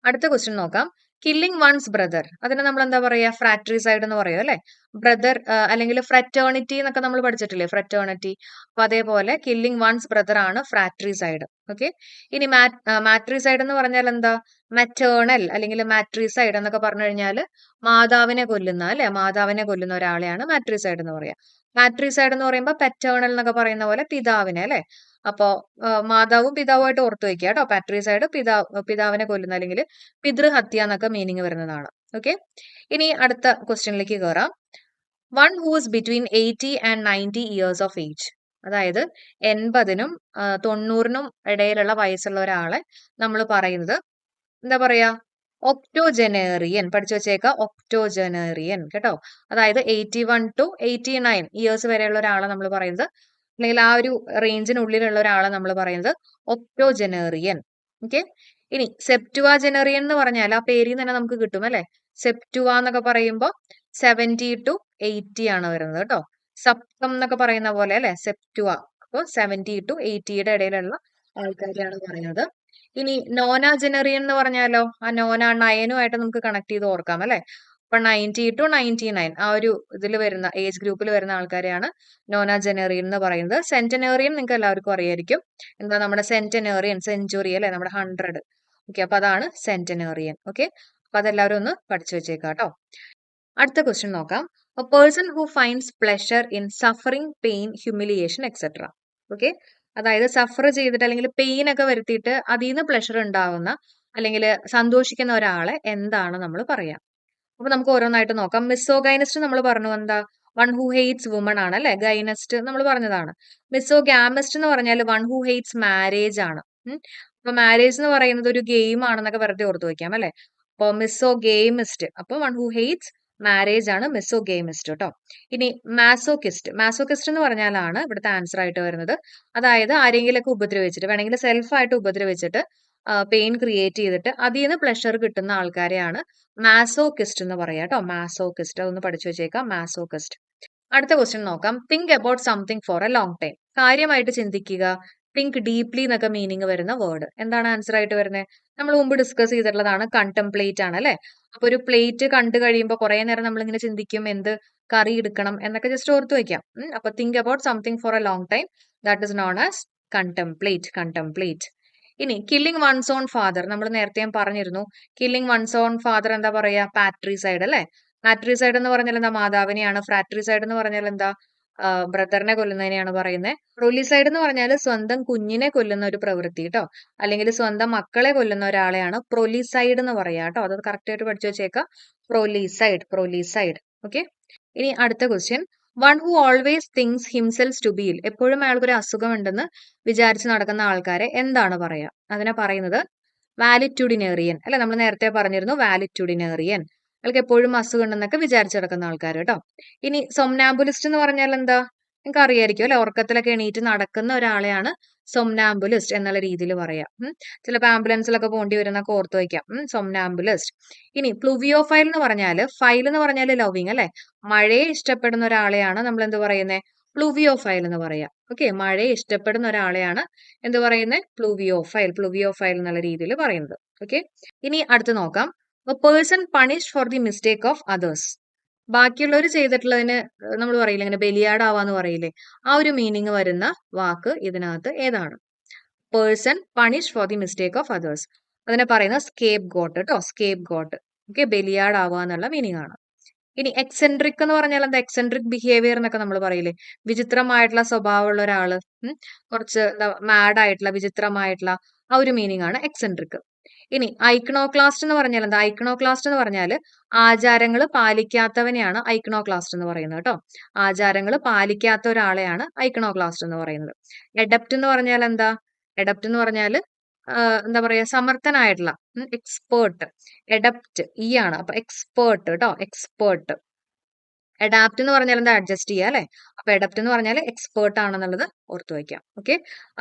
അടുത്ത ക്വസ്റ്റ്യൻ നോക്കാം. കില്ലിംഗ് വൺസ് ബ്രദർ, അതിനെ നമ്മൾ എന്താ പറയാ? ഫ്രാട്രിസൈഡ് എന്ന് പറയും അല്ലെ? ബ്രദർ അല്ലെങ്കിൽ ഫ്രറ്റേണിറ്റി എന്നൊക്കെ നമ്മൾ പഠിച്ചിട്ടില്ലേ? ഫ്രറ്റേണിറ്റി. അപ്പൊ അതേപോലെ കില്ലിംഗ് വൺസ് ബ്രദർ ആണ് ഫ്രാട്രിസൈഡ്. ഓക്കെ, ഇനി മാട്രിസൈഡ് എന്ന് പറഞ്ഞാൽ എന്താ? മെറ്റേണൽ അല്ലെങ്കിൽ മാട്രിസൈഡ് എന്നൊക്കെ പറഞ്ഞു കഴിഞ്ഞാൽ മാതാവിനെ കൊല്ലുന്ന അല്ലെ? മാതാവിനെ കൊല്ലുന്ന ഒരാളെയാണ് മാട്രിസൈഡ് എന്ന് പറയാ. മാട്രിസൈഡ് എന്ന് പറയുമ്പോൾ പെറ്റേണൽ എന്നൊക്കെ പറയുന്ന പോലെ പിതാവിനെ അല്ലെ? അപ്പോ മാതാവും പിതാവുമായിട്ട് ഓർത്തു വെക്കുക കേട്ടോ. പാട്രിസൈഡ് പിതാവിനെ കൊല്ലുന്ന അല്ലെങ്കിൽ പിതൃഹത്യ എന്നൊക്കെ മീനിങ് വരുന്നതാണ്. ഓക്കെ, ഇനി അടുത്ത ക്വസ്റ്റ്യനിലേക്ക് കയറാം. One who's between 80 and 90 years of age, അതായത് 80നും 90നും ഇടയിലുള്ള വയസ്സുള്ള ഒരാളെ നമ്മൾ പറയുന്നത് എന്താ പറയാ? ഒക്ടോജനേറിയൻ. പഠിച്ചു വെച്ചേക്ക, ഒക്ടോജനേറിയൻ കേട്ടോ. അതായത് 81 ടു 89 ഇയേഴ്സ് വരെയുള്ള ഒരാളെ നമ്മൾ പറയുന്നത്, അല്ലെങ്കിൽ ആ ഒരു റേഞ്ചിനുള്ളിലുള്ള ഒരാളെ നമ്മൾ പറയുന്നത് ഒക്ടോജനേറിയൻ. ഓക്കെ, ഇനി സെപ്റ്റുവാജനേറിയൻ എന്ന് പറഞ്ഞാൽ ആ പേരിൽ നിന്ന് തന്നെ നമുക്ക് കിട്ടും അല്ലെ? സെപ്റ്റുവ എന്നൊക്കെ പറയുമ്പോൾ 70 ടു 80 ആണ് വരുന്നത് കേട്ടോ. സപ്തം എന്നൊക്കെ പറയുന്ന പോലെ അല്ലെ? സെപ്റ്റുവ. അപ്പോൾ 70 ടു 80യുടെ ഇടയിലുള്ള ആൾക്കാരെയാണ് പറയുന്നത്. ഇനി നോനാജനറിയൻ എന്ന് പറഞ്ഞാലോ? ആ നോന നയനുമായിട്ട് നമുക്ക് കണക്ട് ചെയ്ത് ഓർക്കാം അല്ലെ? അപ്പൊ 90 ടു 99 ആ ഒരു ഇതിൽ വരുന്ന ഏജ് ഗ്രൂപ്പിൽ വരുന്ന ആൾക്കാരെയാണ് നോനാജനേറിയൻ എന്ന് പറയുന്നത്. സെന്റനേറിയൻ നിങ്ങൾക്ക് എല്ലാവർക്കും അറിയായിരിക്കും. എന്താ? നമ്മുടെ സെന്റനേറിയൻ, സെഞ്ചുറി അല്ലെ? നമ്മുടെ 100. ഓക്കെ, അപ്പൊ അതാണ് സെന്റനേറിയൻ. ഓക്കെ, അപ്പൊ അതെല്ലാവരും ഒന്ന് പഠിച്ചു വെച്ചേക്കാം കേട്ടോ. അടുത്ത ക്വസ്റ്റ്യൻ നോക്കാം. A person who finds pleasure in suffering, pain, humiliation etcetera. Okay, അതായത് സഫർ ചെയ്തിട്ട് അല്ലെങ്കിൽ പെയിൻ ഒക്കെ വരുത്തിയിട്ട് അതിൽ നിന്ന് പ്ലഷർ ഉണ്ടാവുന്ന അല്ലെങ്കിൽ സന്തോഷിക്കുന്ന ഒരാളെ എന്താണ് നമ്മൾ പറയാ? അപ്പൊ നമുക്ക് ഓരോന്നായിട്ട് നോക്കാം. മിസ്സോഗൈനസ്റ്റ് നമ്മൾ പറഞ്ഞു എന്താ? വൺ ഹു ഹെയ്റ്റ്സ് വുമൺ ആണ് അല്ലെ? ഗൈനസ്റ്റ് നമ്മൾ പറഞ്ഞതാണ്. മിസ്സോഗാമിസ്റ്റ് എന്ന് പറഞ്ഞാൽ വൺ ഹു ഹെയ്റ്റ്സ് മാരേജ് ആണ്. അപ്പൊ മാരേജ് എന്ന് പറയുന്നത് ഒരു ഗെയിം ആണെന്നൊക്കെ വെറുതെ ഓർത്ത് വെക്കാം അല്ലെ? അപ്പൊ മിസ്സോഗെയിമിസ്റ്റ്, അപ്പൊ വൺ ഹു ഹെയ്റ്റ്സ് മാരേജ് ആണ് മിസ്സോഗെയിമിസ്റ്റ് കേട്ടോ. ഇനി മാസോക്കിസ്റ്റ്. മാസോക്കിസ്റ്റ് എന്ന് പറഞ്ഞാലാണ് ഇവിടുത്തെ ആൻസർ ആയിട്ട് വരുന്നത്. അതായത് ആരെങ്കിലൊക്കെ ഉപദ്രവിച്ചിട്ട്, വേണമെങ്കിൽ സെൽഫായിട്ട് ഉപദ്രവിച്ചിട്ട് പെയിൻ ക്രിയേറ്റ് ചെയ്തിട്ട് അതിൽ നിന്ന് പ്ലഷർ കിട്ടുന്ന ആൾക്കാരെയാണ് മാസോക്കിസ്റ്റ് എന്ന് പറയാ കേട്ടോ. മാസോക്കിസ്റ്റ്, അതൊന്ന് പഠിച്ചു വെച്ചേക്കാം. മാസോക്കിസ്റ്റ്. അടുത്ത ക്വസ്റ്റ്യൻ നോക്കാം. Think about something for A long time. കാര്യമായിട്ട് ചിന്തിക്കുക. തിങ്ക് ഡീപ്ലി എന്നൊക്കെ മീനിങ് വരുന്ന വേർഡ് എന്താണ് ആൻസർ ആയിട്ട് വരുന്നത്? നമ്മൾ മുമ്പ് ഡിസ്കസ് ചെയ്തിട്ടുള്ളതാണ്. കണ്ടംപ്ലേറ്റ് ആണ് അല്ലെ? അപ്പൊ ഒരു പ്ലേറ്റ് കണ്ടു കഴിയുമ്പോൾ കുറെ നേരം നമ്മൾ ഇങ്ങനെ ചിന്തിക്കും എന്ത് കറി എടുക്കണം എന്നൊക്കെ ജസ്റ്റ് ഓർത്ത് വെക്കാം. അപ്പൊ think about something for A long time, that is known as contemplate. Contemplate. ഇനി കില്ലിംഗ് വൺസ് ഓൺ ഫാദർ, നമ്മൾ നേരത്തെ ഞാൻ പറഞ്ഞിരുന്നു. കില്ലിംഗ് വൺസ് ഓൺ ഫാദർ എന്താ പറയാ? പാട്രിസൈഡ് അല്ലെ? പാട്രിസൈഡ് എന്ന് പറഞ്ഞാൽ എന്താ? മാതാവിനെയാണ്. ഫ്രാട്രിസൈഡ് എന്ന് പറഞ്ഞാൽ എന്താ? ബ്രദറിനെ കൊല്ലുന്നതിനെയാണ് പറയുന്നത്. പ്രൊലിസൈഡ് എന്ന് പറഞ്ഞാൽ സ്വന്തം കുഞ്ഞിനെ കൊല്ലുന്ന ഒരു പ്രവൃത്തി കേട്ടോ, അല്ലെങ്കിൽ സ്വന്തം മക്കളെ കൊല്ലുന്ന ഒരാളെയാണ് പ്രൊലിസൈഡ് എന്ന് പറയാ കേട്ടോ. അത് കറക്റ്റ് ആയിട്ട് പഠിച്ചു വെച്ചേക്കാം. പ്രൊലിസൈഡ്. ഓക്കെ. ഇനി അടുത്ത question, one who always thinks himself to be ill. എപ്പോഴും അയാൾക്കൊരു അസുഖം ഉണ്ടെന്ന് വിചാരിച്ച് നടക്കുന്ന ആൾക്കാരെ എന്താണ് പറയാ? അതിനെ പറയുന്നത് വാലിറ്റ്യൂഡിനേറിയൻ അല്ലെ. നമ്മൾ നേരത്തെ പറഞ്ഞിരുന്നു വാലിറ്റ്യൂഡിനേറിയൻ. അയാൾക്ക് എപ്പോഴും അസുഖം ഉണ്ടെന്നൊക്കെ വിചാരിച്ച് നടക്കുന്ന ആൾക്കാർ കേട്ടോ. ഇനി സൊംനാമ്പുലിസ്റ്റ് എന്ന് പറഞ്ഞാൽ എന്താ? നിങ്ങൾക്ക് അറിയായിരിക്കും അല്ലെ. ഉറക്കത്തിലൊക്കെ എണീറ്റ് നടക്കുന്ന ഒരാളെയാണ് സൊംനാമ്പുലിസ്റ്റ് എന്നുള്ള രീതിയിൽ പറയാം. ചിലപ്പോൾ ആംബുലൻസിലൊക്കെ പോകേണ്ടി വരുന്നൊക്കെ ഓർത്ത് വയ്ക്കാം. സൊംനാമ്പുലിസ്റ്റ്. ഇനി പ്ലൂവിയോഫൈൽ എന്ന് പറഞ്ഞാൽ, ഫൈൽ എന്ന് പറഞ്ഞാൽ ലവിങ് അല്ലെ. മഴയെ ഇഷ്ടപ്പെടുന്ന ഒരാളെയാണ് നമ്മൾ എന്ത് പറയുന്നത്? പ്ലൂവിയോഫൈൽ എന്ന് പറയാം. ഓക്കെ, മഴയെ ഇഷ്ടപ്പെടുന്ന ഒരാളെയാണ് എന്ത് പറയുന്നത്? പ്ലൂവിയോഫൈൽ എന്നുള്ള രീതിയിൽ പറയുന്നത്. ഓക്കെ. ഇനി അടുത്ത് നോക്കാം, a person punished for the mistake of others. ബാക്കിയുള്ളവർ ചെയ്തിട്ടുള്ളതിന് നമ്മൾ പറയില്ലേ ഇങ്ങനെ ബലിയാടാവാന്ന് പറയില്ലേ, ആ ഒരു മീനിങ് വരുന്ന വാക്ക് ഇതിനകത്ത് ഏതാണ്? Person punished for the mistake of others. അതിനെ പറയുന്ന സ്കേപ്പ് ഗോട്ട് കേട്ടോ, സ്കേപ്പ് ഗോട്ട്. ഓക്കെ, ബലിയാടാവുക എന്നുള്ള മീനിങ് ആണ്. ഇനി എക്സെൻട്രിക് എന്ന് പറഞ്ഞാൽ എന്താ? എക്സെൻട്രിക് ബിഹേവിയർ എന്നൊക്കെ നമ്മൾ പറയില്ലേ, വിചിത്രമായിട്ടുള്ള സ്വഭാവമുള്ള ഒരാള്, കുറച്ച് മാഡ് ആയിട്ടുള്ള വിചിത്രമായിട്ടുള്ള ആ ഒരു മീനിങ് ആണ് എക്സെൻട്രിക്. ഇനി ഐക്കണോക്ലാസ്റ്റ് എന്ന് പറഞ്ഞാൽ എന്താ? ഐക്കണോക്ലാസ്റ്റ് എന്ന് പറഞ്ഞാൽ ആചാരങ്ങൾ പാലിക്കാത്തവനെയാണ് ഐക്കണോക്ലാസ്റ്റ് എന്ന് പറയുന്നത് കേട്ടോ. ആചാരങ്ങൾ പാലിക്കാത്ത ഒരാളെയാണ് ഐക്കണോക്ലാസ്റ്റ് എന്ന് പറയുന്നത്. എഡപ്റ്റ് എന്ന് പറഞ്ഞാൽ എന്താ? എഡപ്റ്റ് എന്ന് പറഞ്ഞാൽ എന്താ പറയാ, സമർത്ഥനായിട്ടുള്ള, എക്സ്പേർട്ട്. എഡപ്റ്റ് ഈ ആണ്, അപ്പൊ എക്സ്പേർട്ട് കേട്ടോ, എക്സ്പേർട്ട്. അഡാപ്റ്റ് എന്ന് പറഞ്ഞാൽ എന്താ? അഡ്ജസ്റ്റ് ചെയ്യുക അല്ലെ. അപ്പൊ അഡപ്റ്റ് എന്ന് പറഞ്ഞാൽ എക്സ്പേർട്ട് ആണെന്നുള്ളത് ഓർത്തു വയ്ക്കാം. ഓക്കെ.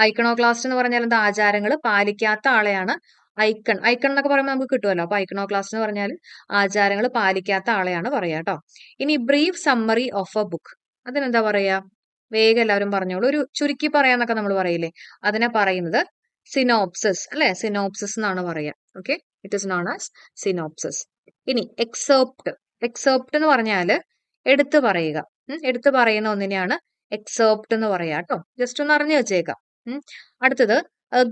ഐക്കണോക്ലാസ്റ്റ് എന്ന് പറഞ്ഞാൽ എന്താ? ആചാരങ്ങൾ പാലിക്കാത്ത ആളെയാണ് ഐക്കൺ എന്നൊക്കെ പറയുമ്പോൾ നമുക്ക് കിട്ടുമല്ലോ. അപ്പൊ ഐക്കണോക്ലാസ്റ്റ് എന്ന് പറഞ്ഞാൽ ആചാരങ്ങൾ പാലിക്കാത്ത ആളെയാണ് പറയാ കേട്ടോ. ഇനി brief summary of A book, അതിനെന്താ പറയാ? വേഗം എല്ലാവരും പറഞ്ഞോളൂ. ഒരു ചുരുക്കി പറയാന്നൊക്കെ നമ്മൾ പറയില്ലേ, അതിനെ പറയുന്നത് സിനോപ്സിസ് അല്ലെ. സിനോപ്സിസ് എന്നാണ് പറയാ. Okay, it is known as synopsis. ഇനി എക്സേപ്റ്റ് എന്ന് പറഞ്ഞാല് എടുത്തു പറയുക. എടുത്തു പറയുന്ന ഒന്നിനെയാണ് എക്സേപ്റ്റ് എന്ന് പറയാ കേട്ടോ. ജസ്റ്റ് ഒന്ന് അറിഞ്ഞു വെച്ചേക്കാം. അടുത്തത്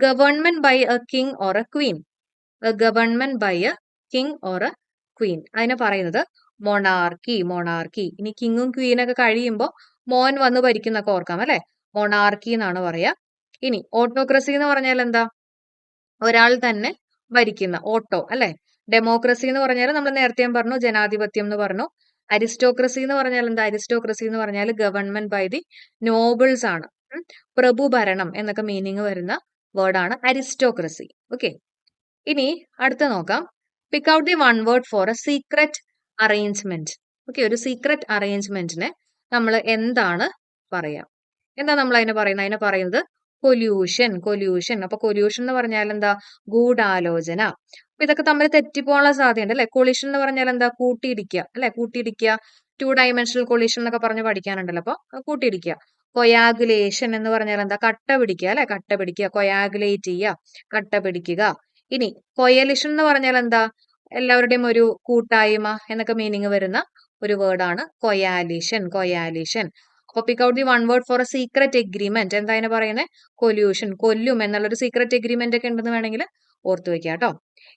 government by a king or a queen. Government by a king or a queen, അതിനെ പറയുന്നത് മൊണാർക്കി. ഇനി കിങ്ങും ക്വീനൊക്കെ കഴിയുമ്പോൾ മോൻ വന്ന് ഭരിക്കുന്നൊക്കെ ഓർക്കാം അല്ലെ. മൊണാർക്കി എന്നാണ് പറയാ. ഇനി ഓട്ടോക്രസി എന്ന് പറഞ്ഞാൽ എന്താ? ഒരാൾ തന്നെ ഭരിക്കുന്ന, ഓട്ടോ അല്ലെ. ഡെമോക്രസി എന്ന് പറഞ്ഞാൽ നമ്മൾ നേരത്തെ പറഞ്ഞു ജനാധിപത്യം എന്ന് പറഞ്ഞു. അരിസ്റ്റോക്രസി എന്ന് പറഞ്ഞാൽ എന്താ? അരിസ്റ്റോക്രസി എന്ന് പറഞ്ഞാൽ ഗവൺമെന്റ് ബൈ ദി നോബിൾസ് ആണ്. പ്രഭുഭരണം എന്നൊക്കെ മീനിങ് വരുന്ന വേർഡാണ് അരിസ്റ്റോക്രസി. ഓക്കെ. ഇനി അടുത്ത നോക്കാം, pick out the one word for A secret arrangement. Okay, ഒരു സീക്രട്ട് അറേഞ്ച്മെന്റിനെ നമ്മൾ എന്താണ് പറയാ? എന്താ നമ്മൾ അതിനെ പറയുന്നത്? അതിനെ പറയുന്നത് കൊല്യൂഷൻ. അപ്പൊ കൊല്യൂഷൻ എന്ന് പറഞ്ഞാൽ എന്താ? ഗൂഢാലോചന. അപ്പൊ ഇതൊക്കെ തമ്മിൽ തെറ്റിപ്പോകാനുള്ള സാധ്യതയുണ്ട് അല്ലെ. കൊളിഷൻ എന്ന് പറഞ്ഞാൽ എന്താ? കൂട്ടിയിടിക്കുക അല്ലെ. കൂട്ടിയിടിക്കുക, 2 ഡയമെൻഷണൽ കൊളിഷൻ എന്നൊക്കെ പറഞ്ഞ് പഠിക്കാനുണ്ടല്ലോ. അപ്പൊ കൂട്ടിയിടിക്കുക. കൊയാഗുലേഷൻ എന്ന് പറഞ്ഞാൽ എന്താ? കട്ട പിടിക്കുക അല്ലെ. കട്ട പിടിക്കുക, കൊയാഗുലേറ്റ് ചെയ്യുക, കട്ട പിടിക്കുക. ഇനി കൊയലിഷൻ എന്ന് പറഞ്ഞാൽ എന്താ? എല്ലാവരുടെയും ഒരു കൂട്ടായ്മ എന്നൊക്കെ മീനിങ് വരുന്ന ഒരു വേർഡാണ് കൊയാലിഷൻ. അപ്പൊ pick out the one word for A secret agreement. എന്താ അതിനെ പറയുന്നത്? കൊല്ലും എന്നുള്ളൊരു സീക്രട്ട് എഗ്രിമെന്റ് ഒക്കെ ഉണ്ടെന്ന് വേണമെങ്കിൽ ഓർത്തു വെക്കുക കേട്ടോ.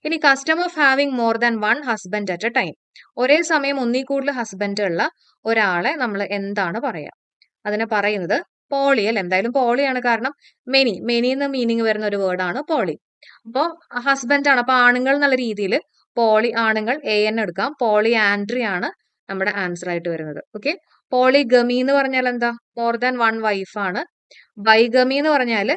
ഇനി custom of having more than one husband at A time. ഒരേ സമയം ഒന്നിൽ കൂടുതൽ ഹസ്ബൻഡ് ഉള്ള ഒരാളെ നമ്മൾ എന്താണ് പറയാ? അതിനെ പറയുന്നത് പോളി അല്ലെ. എന്തായാലും പോളിയാണ്, കാരണം മെനി എന്ന മീനിങ് വരുന്ന ഒരു വേർഡാണ് പോളി. അപ്പോ ഹസ്ബൻഡ് ആണ്, അപ്പൊ ആണുങ്ങൾ എന്നുള്ള രീതിയിൽ പോളി, ആണുങ്ങൾ AN എടുക്കാം. പോളി ആൻഡ്രി ആണ് നമ്മുടെ ആൻസർ ആയിട്ട് വരുന്നത്. ഓക്കെ. പോളിഗമി എന്ന് പറഞ്ഞാൽ എന്താ? മോർ ദാൻ വൺ വൈഫ് ആണ്. ബൈഗമി എന്ന് പറഞ്ഞാൽ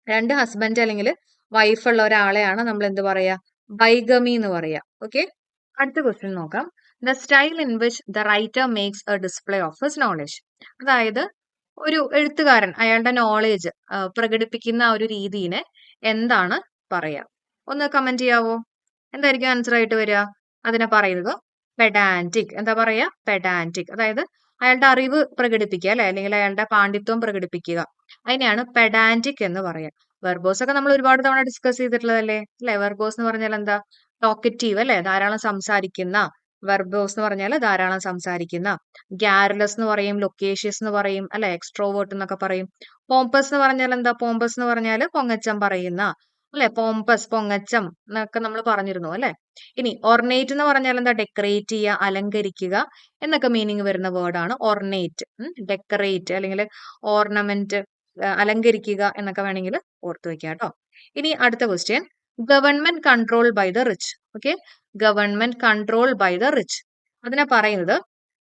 രണ്ട് ഹസ്ബൻഡ് അല്ലെങ്കിൽ വൈഫ് ഉള്ള ഒരാളെയാണ് നമ്മൾ എന്ത് പറയാ? ബൈഗമി എന്ന് പറയാ. ഓക്കെ. അടുത്ത ക്വസ്റ്റ്യൻ നോക്കാം, the style in which the writer makes A display of his knowledge. അതായത് ഒരു എഴുത്തുകാരൻ അയാളുടെ നോളേജ് പ്രകടിപ്പിക്കുന്ന ആ ഒരു രീതിനെ എന്താണ് പറയാ? ഒന്ന് കമന്റ് ചെയ്യാവോ? എന്തായിരിക്കും ആൻസർ ആയിട്ട് വരിക? അതിനെ പറയുന്നത് പെഡാന്റിക്. എന്താ പറയാ? പെഡാന്റിക്. അതായത് അയാളുടെ അറിവ് പ്രകടിപ്പിക്കുക അല്ലെ, അല്ലെങ്കിൽ അയാളുടെ പാണ്ഡിത്വം പ്രകടിപ്പിക്കുക, അതിനെയാണ് പെഡാന്റിക് എന്ന് പറയാ. വെർബോസ് ഒക്കെ നമ്മൾ ഒരുപാട് തവണ ഡിസ്കസ് ചെയ്തിട്ടുള്ളതല്ലേ അല്ലെ. വെർബോസ് എന്ന് പറഞ്ഞാൽ എന്താ? ടോക്കറ്റീവ് അല്ലെ, ധാരാളം സംസാരിക്കുന്ന. വെർബോസ് എന്ന് പറഞ്ഞാൽ ധാരാളം സംസാരിക്കുന്ന. ഗ്യാരലസ് എന്ന് പറയും, ലൊക്കേഷ്യസ് എന്ന് പറയും അല്ലെ, എക്സ്ട്രോവേർട്ട് എന്നൊക്കെ പറയും. പോംപസ് എന്ന് പറഞ്ഞാൽ എന്താ? പോംപസ് എന്ന് പറഞ്ഞാൽ പൊങ്ങച്ചം പറയുന്ന. അല്ലെ? പോംപസ്, പൊങ്ങച്ചം എന്നൊക്കെ നമ്മൾ പറഞ്ഞിരുന്നു അല്ലെ? ഇനി ഓർണേറ്റ് എന്ന് പറഞ്ഞാൽ എന്താ? ഡെക്കറേറ്റ് ചെയ്യുക, അലങ്കരിക്കുക എന്നൊക്കെ മീനിങ് വരുന്ന വേർഡാണ് ഓർണേറ്റ്. ഡെക്കറേറ്റ് അല്ലെങ്കിൽ ഓർണമെന്റ്, അലങ്കരിക്കുക എന്നൊക്കെ വേണമെങ്കിൽ ഓർത്ത് വെക്കുക കേട്ടോ. ഇനി അടുത്ത question, government control by the rich. Okay, government control by the rich. അതിനെ പറയുന്നത്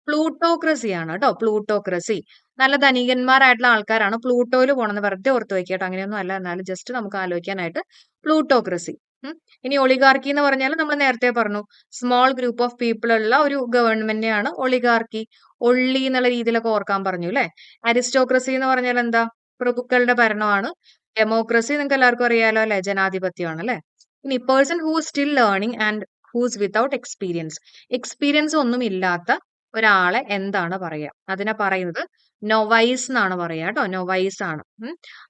പ്ലൂട്ടോക്രസി ആണ് കേട്ടോ. പ്ലൂട്ടോക്രസി. നല്ല ധനികന്മാരായിട്ടുള്ള ആൾക്കാരാണ് പ്ലൂട്ടോയിൽ പോണെന്ന് വെറുതെ ഓർത്ത് വെക്കുക കേട്ടോ. അങ്ങനെയൊന്നും അല്ല, എന്നാലും ജസ്റ്റ് നമുക്ക് ആലോചിക്കാനായിട്ട് പ്ലൂട്ടോക്രസി. ഇനി ഒളിഗാർക്കി എന്ന് പറഞ്ഞാൽ നമ്മൾ നേരത്തെ പറഞ്ഞു, സ്മോൾ ഗ്രൂപ്പ് ഓഫ് പീപ്പിൾ ഉള്ള ഒരു ഗവൺമെന്റിനെയാണ് ഒളിഗാർക്കി. ഒള്ളി എന്നുള്ള രീതിയിലൊക്കെ ഓർക്കാൻ പറഞ്ഞു അല്ലെ? അരിസ്റ്റോക്രസി എന്ന് പറഞ്ഞാൽ എന്താ? പ്രഭുക്കളുടെ ഭരണമാണ്. ഡെമോക്രസി നിങ്ങൾക്ക് എല്ലാവർക്കും അറിയാലോ അല്ലെ? ജനാധിപത്യമാണ് അല്ലെ? ഇനി person who still learning and who's without experience. Experience ഒന്നും ഇല്ലാത്ത ഒരാളെ എന്താണ് പറയുക? അതിനെ പറയുന്നത് നൊവൈസ് എന്നാണ് പറയുക കേട്ടോ. നൊവൈസ് ആണ്.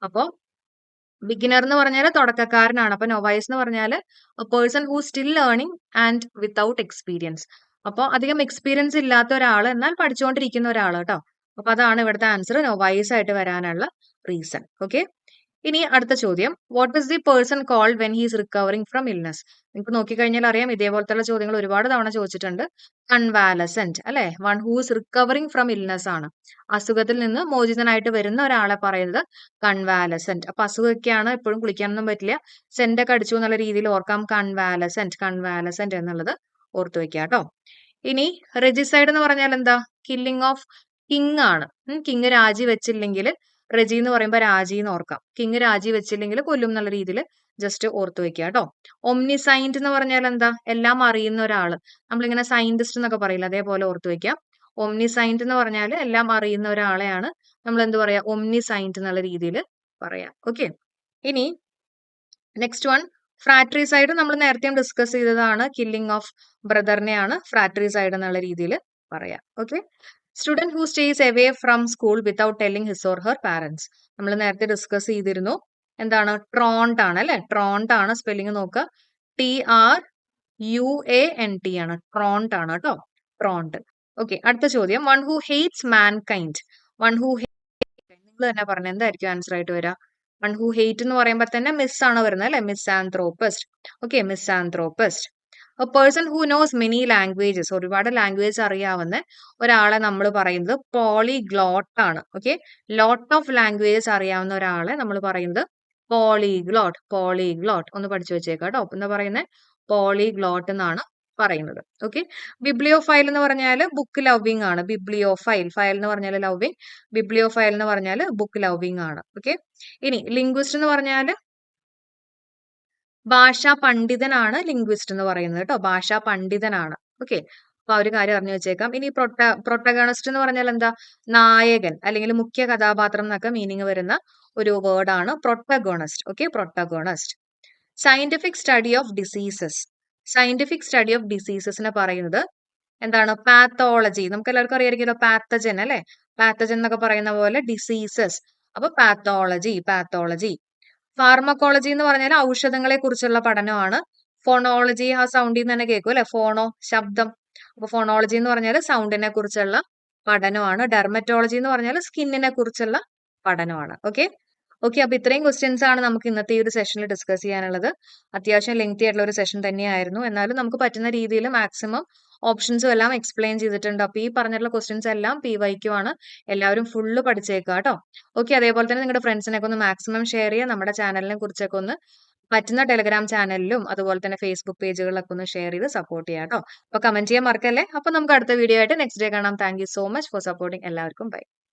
അപ്പോ ബിഗിനർ എന്ന് പറഞ്ഞാൽ തുടക്കക്കാരനാണ്. അപ്പൊ നൊവൈസ് എന്ന് പറഞ്ഞാൽ person who still learning and without experience. അപ്പോൾ അധികം എക്സ്പീരിയൻസ് ഇല്ലാത്ത ഒരാൾ, എന്നാൽ പഠിച്ചുകൊണ്ടിരിക്കുന്ന ഒരാൾ കേട്ടോ. അപ്പൊ അതാണ് ഇവിടുത്തെ ആൻസർ, നൊവൈസ് ആയിട്ട് വരാനുള്ള റീസൺ. ഓക്കെ, ഇനി അടുത്ത ചോദ്യം, what is the person called when he's recovering from illness? നിങ്ങൾക്ക് നോക്കിക്കഴിഞ്ഞാൽ അറിയാം, ഇതേപോലത്തെ ചോദ്യങ്ങൾ ഒരുപാട് തവണ ചോദിച്ചിട്ടുണ്ട്. കൺവാലസെന്റ് അല്ലെ? One who's recovering from illness ആണ്. അസുഖത്തിൽ നിന്ന് മോചിതനായിട്ട് വരുന്ന ഒരാളെ പറയുന്നത് കൺവാലസെന്റ്. അപ്പൊ അസുഖമൊക്കെയാണ്, എപ്പോഴും കുളിക്കാനൊന്നും പറ്റില്ല, സെന്റ് ഒക്കെ അടിച്ചു എന്നുള്ള രീതിയിൽ ഓർക്കാം. കൺവാലസെന്റ്, കൺവാലസെന്റ് എന്നുള്ളത് ഓർത്തു വെക്കുക കേട്ടോ. ഇനി റെജിസൈഡ് എന്ന് പറഞ്ഞാൽ എന്താ? കില്ലിംഗ് ഓഫ് കിങ് ആണ്. കിങ് രാജി വെച്ചില്ലെങ്കിൽ, റെജി എന്ന് പറയുമ്പോൾ രാജി എന്ന് ഓർക്കാം. കിങ് രാജി വെച്ചില്ലെങ്കിൽ കൊല്ലും എന്നുള്ള രീതിയിൽ ജസ്റ്റ് ഓർത്തു വെക്കുക കേട്ടോ. ഒംനിസൈന്റ് എന്ന് പറഞ്ഞാൽ എന്താ? എല്ലാം അറിയുന്ന ഒരാള്. നമ്മളിങ്ങനെ സയന്റിസ്റ്റ് എന്നൊക്കെ പറയില്ല, അതേപോലെ ഓർത്തു വെക്കാം. ഒംനിസൈന്റ് എന്ന് പറഞ്ഞാൽ എല്ലാം അറിയുന്ന ഒരാളെയാണ് നമ്മൾ എന്ത് പറയാ? ഒംനിസൈന്റ് എന്നുള്ള രീതിയിൽ പറയാം. ഓക്കെ, ഇനി നെക്സ്റ്റ് വൺ, ഫ്രാട്രിസൈഡ് നമ്മൾ നേരത്തെ ഡിസ്കസ് ചെയ്തതാണ്. കില്ലിംഗ് ഓഫ് ബ്രദറിനെയാണ് ഫ്രാട്രിസൈഡ് എന്നുള്ള രീതിയിൽ പറയാം. Okay, student who stays away from school without telling his or her parents. നമ്മൾ നേരത്തെ ഡിസ്കസ് ചെയ്തിരുന്നു. എന്താണ്? ട്രോണ്ട് ആണ് അല്ലെ? ട്രോണ്ട് ആണ്. സ്പെല്ലിംഗ് നോക്കുക, TRUANT ആണ്. ട്രോണ്ട് ആണ് കേട്ടോ. ട്രോണ്ട്. ഓക്കെ, അടുത്ത ചോദ്യം, one who hates mankind. One who നിങ്ങൾ തന്നെ പറഞ്ഞു എന്തായിരിക്കും ആൻസർ ആയിട്ട് വരിക? വൺ ഹു ഹെയ്റ്റ് എന്ന് പറയുമ്പോൾ തന്നെ മിസ് ആണ് വരുന്നത് അല്ലെ? Misanthropist. Okay, misanthropist. A person who knows many languages. ഒരുപാട് ലാംഗ്വേജ് അറിയാവുന്ന ഒരാളെ നമ്മൾ പറയുന്നത് പോളിഗ്ലോട്ട് ആണ്. ഓക്കെ, ലോട്ട് ഓഫ് ലാംഗ്വേജസ് അറിയാവുന്ന ഒരാളെ നമ്മൾ പറയുന്നത് പോളിഗ്ലോട്ട്. പോളിഗ്ലോട്ട് ഒന്ന് പഠിച്ചു വെച്ചേക്കാം കേട്ടോ. എന്താ പറയുന്നത്? പോളിഗ്ലോട്ട് എന്നാണ് പറയുന്നത്. ഓക്കെ, ബിബ്ലിയോഫൈൽ എന്ന് പറഞ്ഞാൽ ബുക്ക് ലവിങ് ആണ്. ബിബ്ലിയോഫൈൽ, ഫയൽ എന്ന് പറഞ്ഞാൽ ലവിങ്, ബിബ്ലിയോഫൈൽ എന്ന് പറഞ്ഞാൽ ബുക്ക് ലവിങ് ആണ്. ഓക്കെ, ഇനി ലിംഗ്വിസ്റ്റ് എന്ന് പറഞ്ഞാൽ ഭാഷാ പണ്ഡിതനാണ് ലിംഗ്വിസ്റ്റ് എന്ന് പറയുന്നത് കേട്ടോ. ഭാഷാ പണ്ഡിതനാണ്. ഓക്കെ, അപ്പൊ ആ ഒരു കാര്യം അറിഞ്ഞു വെച്ചേക്കാം. ഇനി പ്രൊട്ടഗണിസ്റ്റ് എന്ന് പറഞ്ഞാൽ എന്താ? നായകൻ അല്ലെങ്കിൽ മുഖ്യ കഥാപാത്രം എന്നൊക്കെ മീനിങ് വരുന്ന ഒരു വേർഡാണ് protagonist. Okay, protagonist. Scientific study of diseases. Scientific study of ഡിസീസസിനെ പറയുന്നത് എന്താണ്? പാത്തോളജി. നമുക്ക് എല്ലാവർക്കും അറിയായിരിക്കുമല്ലോ, പാത്തജൻ അല്ലെ? പാത്തജൻ എന്നൊക്കെ പറയുന്ന പോലെ ഡിസീസസ്. അപ്പൊ പാത്തോളജി, പാത്തോളജി. ഫാർമക്കോളജി എന്ന് പറഞ്ഞാൽ ഔഷധങ്ങളെ കുറിച്ചുള്ള പഠനമാണ്. ഫോണോളജി, ആ സൗണ്ടിൽ നിന്ന് തന്നെ കേൾക്കും അല്ലെ? ഫോണോ, ശബ്ദം. അപ്പൊ ഫോണോളജി എന്ന് പറഞ്ഞാൽ സൗണ്ടിനെ കുറിച്ചുള്ള പഠനമാണ്. ഡെർമറ്റോളജി എന്ന് പറഞ്ഞാൽ സ്കിന്നിനെ കുറിച്ചുള്ള പഠനമാണ്. ഓക്കെ, ഓക്കെ, അപ്പൊ ഇത്രയും ക്വസ്റ്റ്യൻസ് ആണ് നമുക്ക് ഇന്നത്തെ ഈ ഒരു സെഷനിൽ ഡിസ്കസ് ചെയ്യാനുള്ളത്. അത്യാവശ്യം ലെങ്തി ആയിട്ടുള്ള ഒരു സെഷൻ തന്നെയായിരുന്നു. എന്നാലും നമുക്ക് പറ്റുന്ന രീതിയിൽ മാക്സിമം ഓപ്ഷൻസും എല്ലാം എക്സ്പ്ലെയിൻ ചെയ്തിട്ടുണ്ട്. അപ്പൊ ഈ പറഞ്ഞിട്ടുള്ള ക്വസ്റ്റ്യൻസ് എല്ലാം PYQ ആണ്. എല്ലാവരും ഫുള്ള് പഠിച്ചേക്കുക കേട്ടോ. ഓക്കെ, അതേപോലെ തന്നെ നിങ്ങളുടെ ഫ്രണ്ട്സിനൊക്കെ ഒന്ന് മാക്സിമം ഷെയർ ചെയ്യുക. നമ്മുടെ ചാനലിനെ കുറിച്ചൊക്കെ ഒന്ന് പറ്റുന്ന ടെലഗ്രാം ചാനലിലും അതുപോലെ തന്നെ ഫേസ്ബുക്ക് പേജുകളിലൊക്കെ ഒന്ന് ഷെയർ ചെയ്ത് സപ്പോർട്ട് ചെയ്യാം കേട്ടോ. അപ്പൊ കമന്റ് ചെയ്യാൻ മറക്കല്ലേ. അപ്പൊ നമുക്ക് അടുത്ത വീഡിയോ ആയിട്ട് നെക്സ്റ്റ് ഡേ കാണാം. Thank you so much for supporting. എല്ലാവർക്കും ബൈ.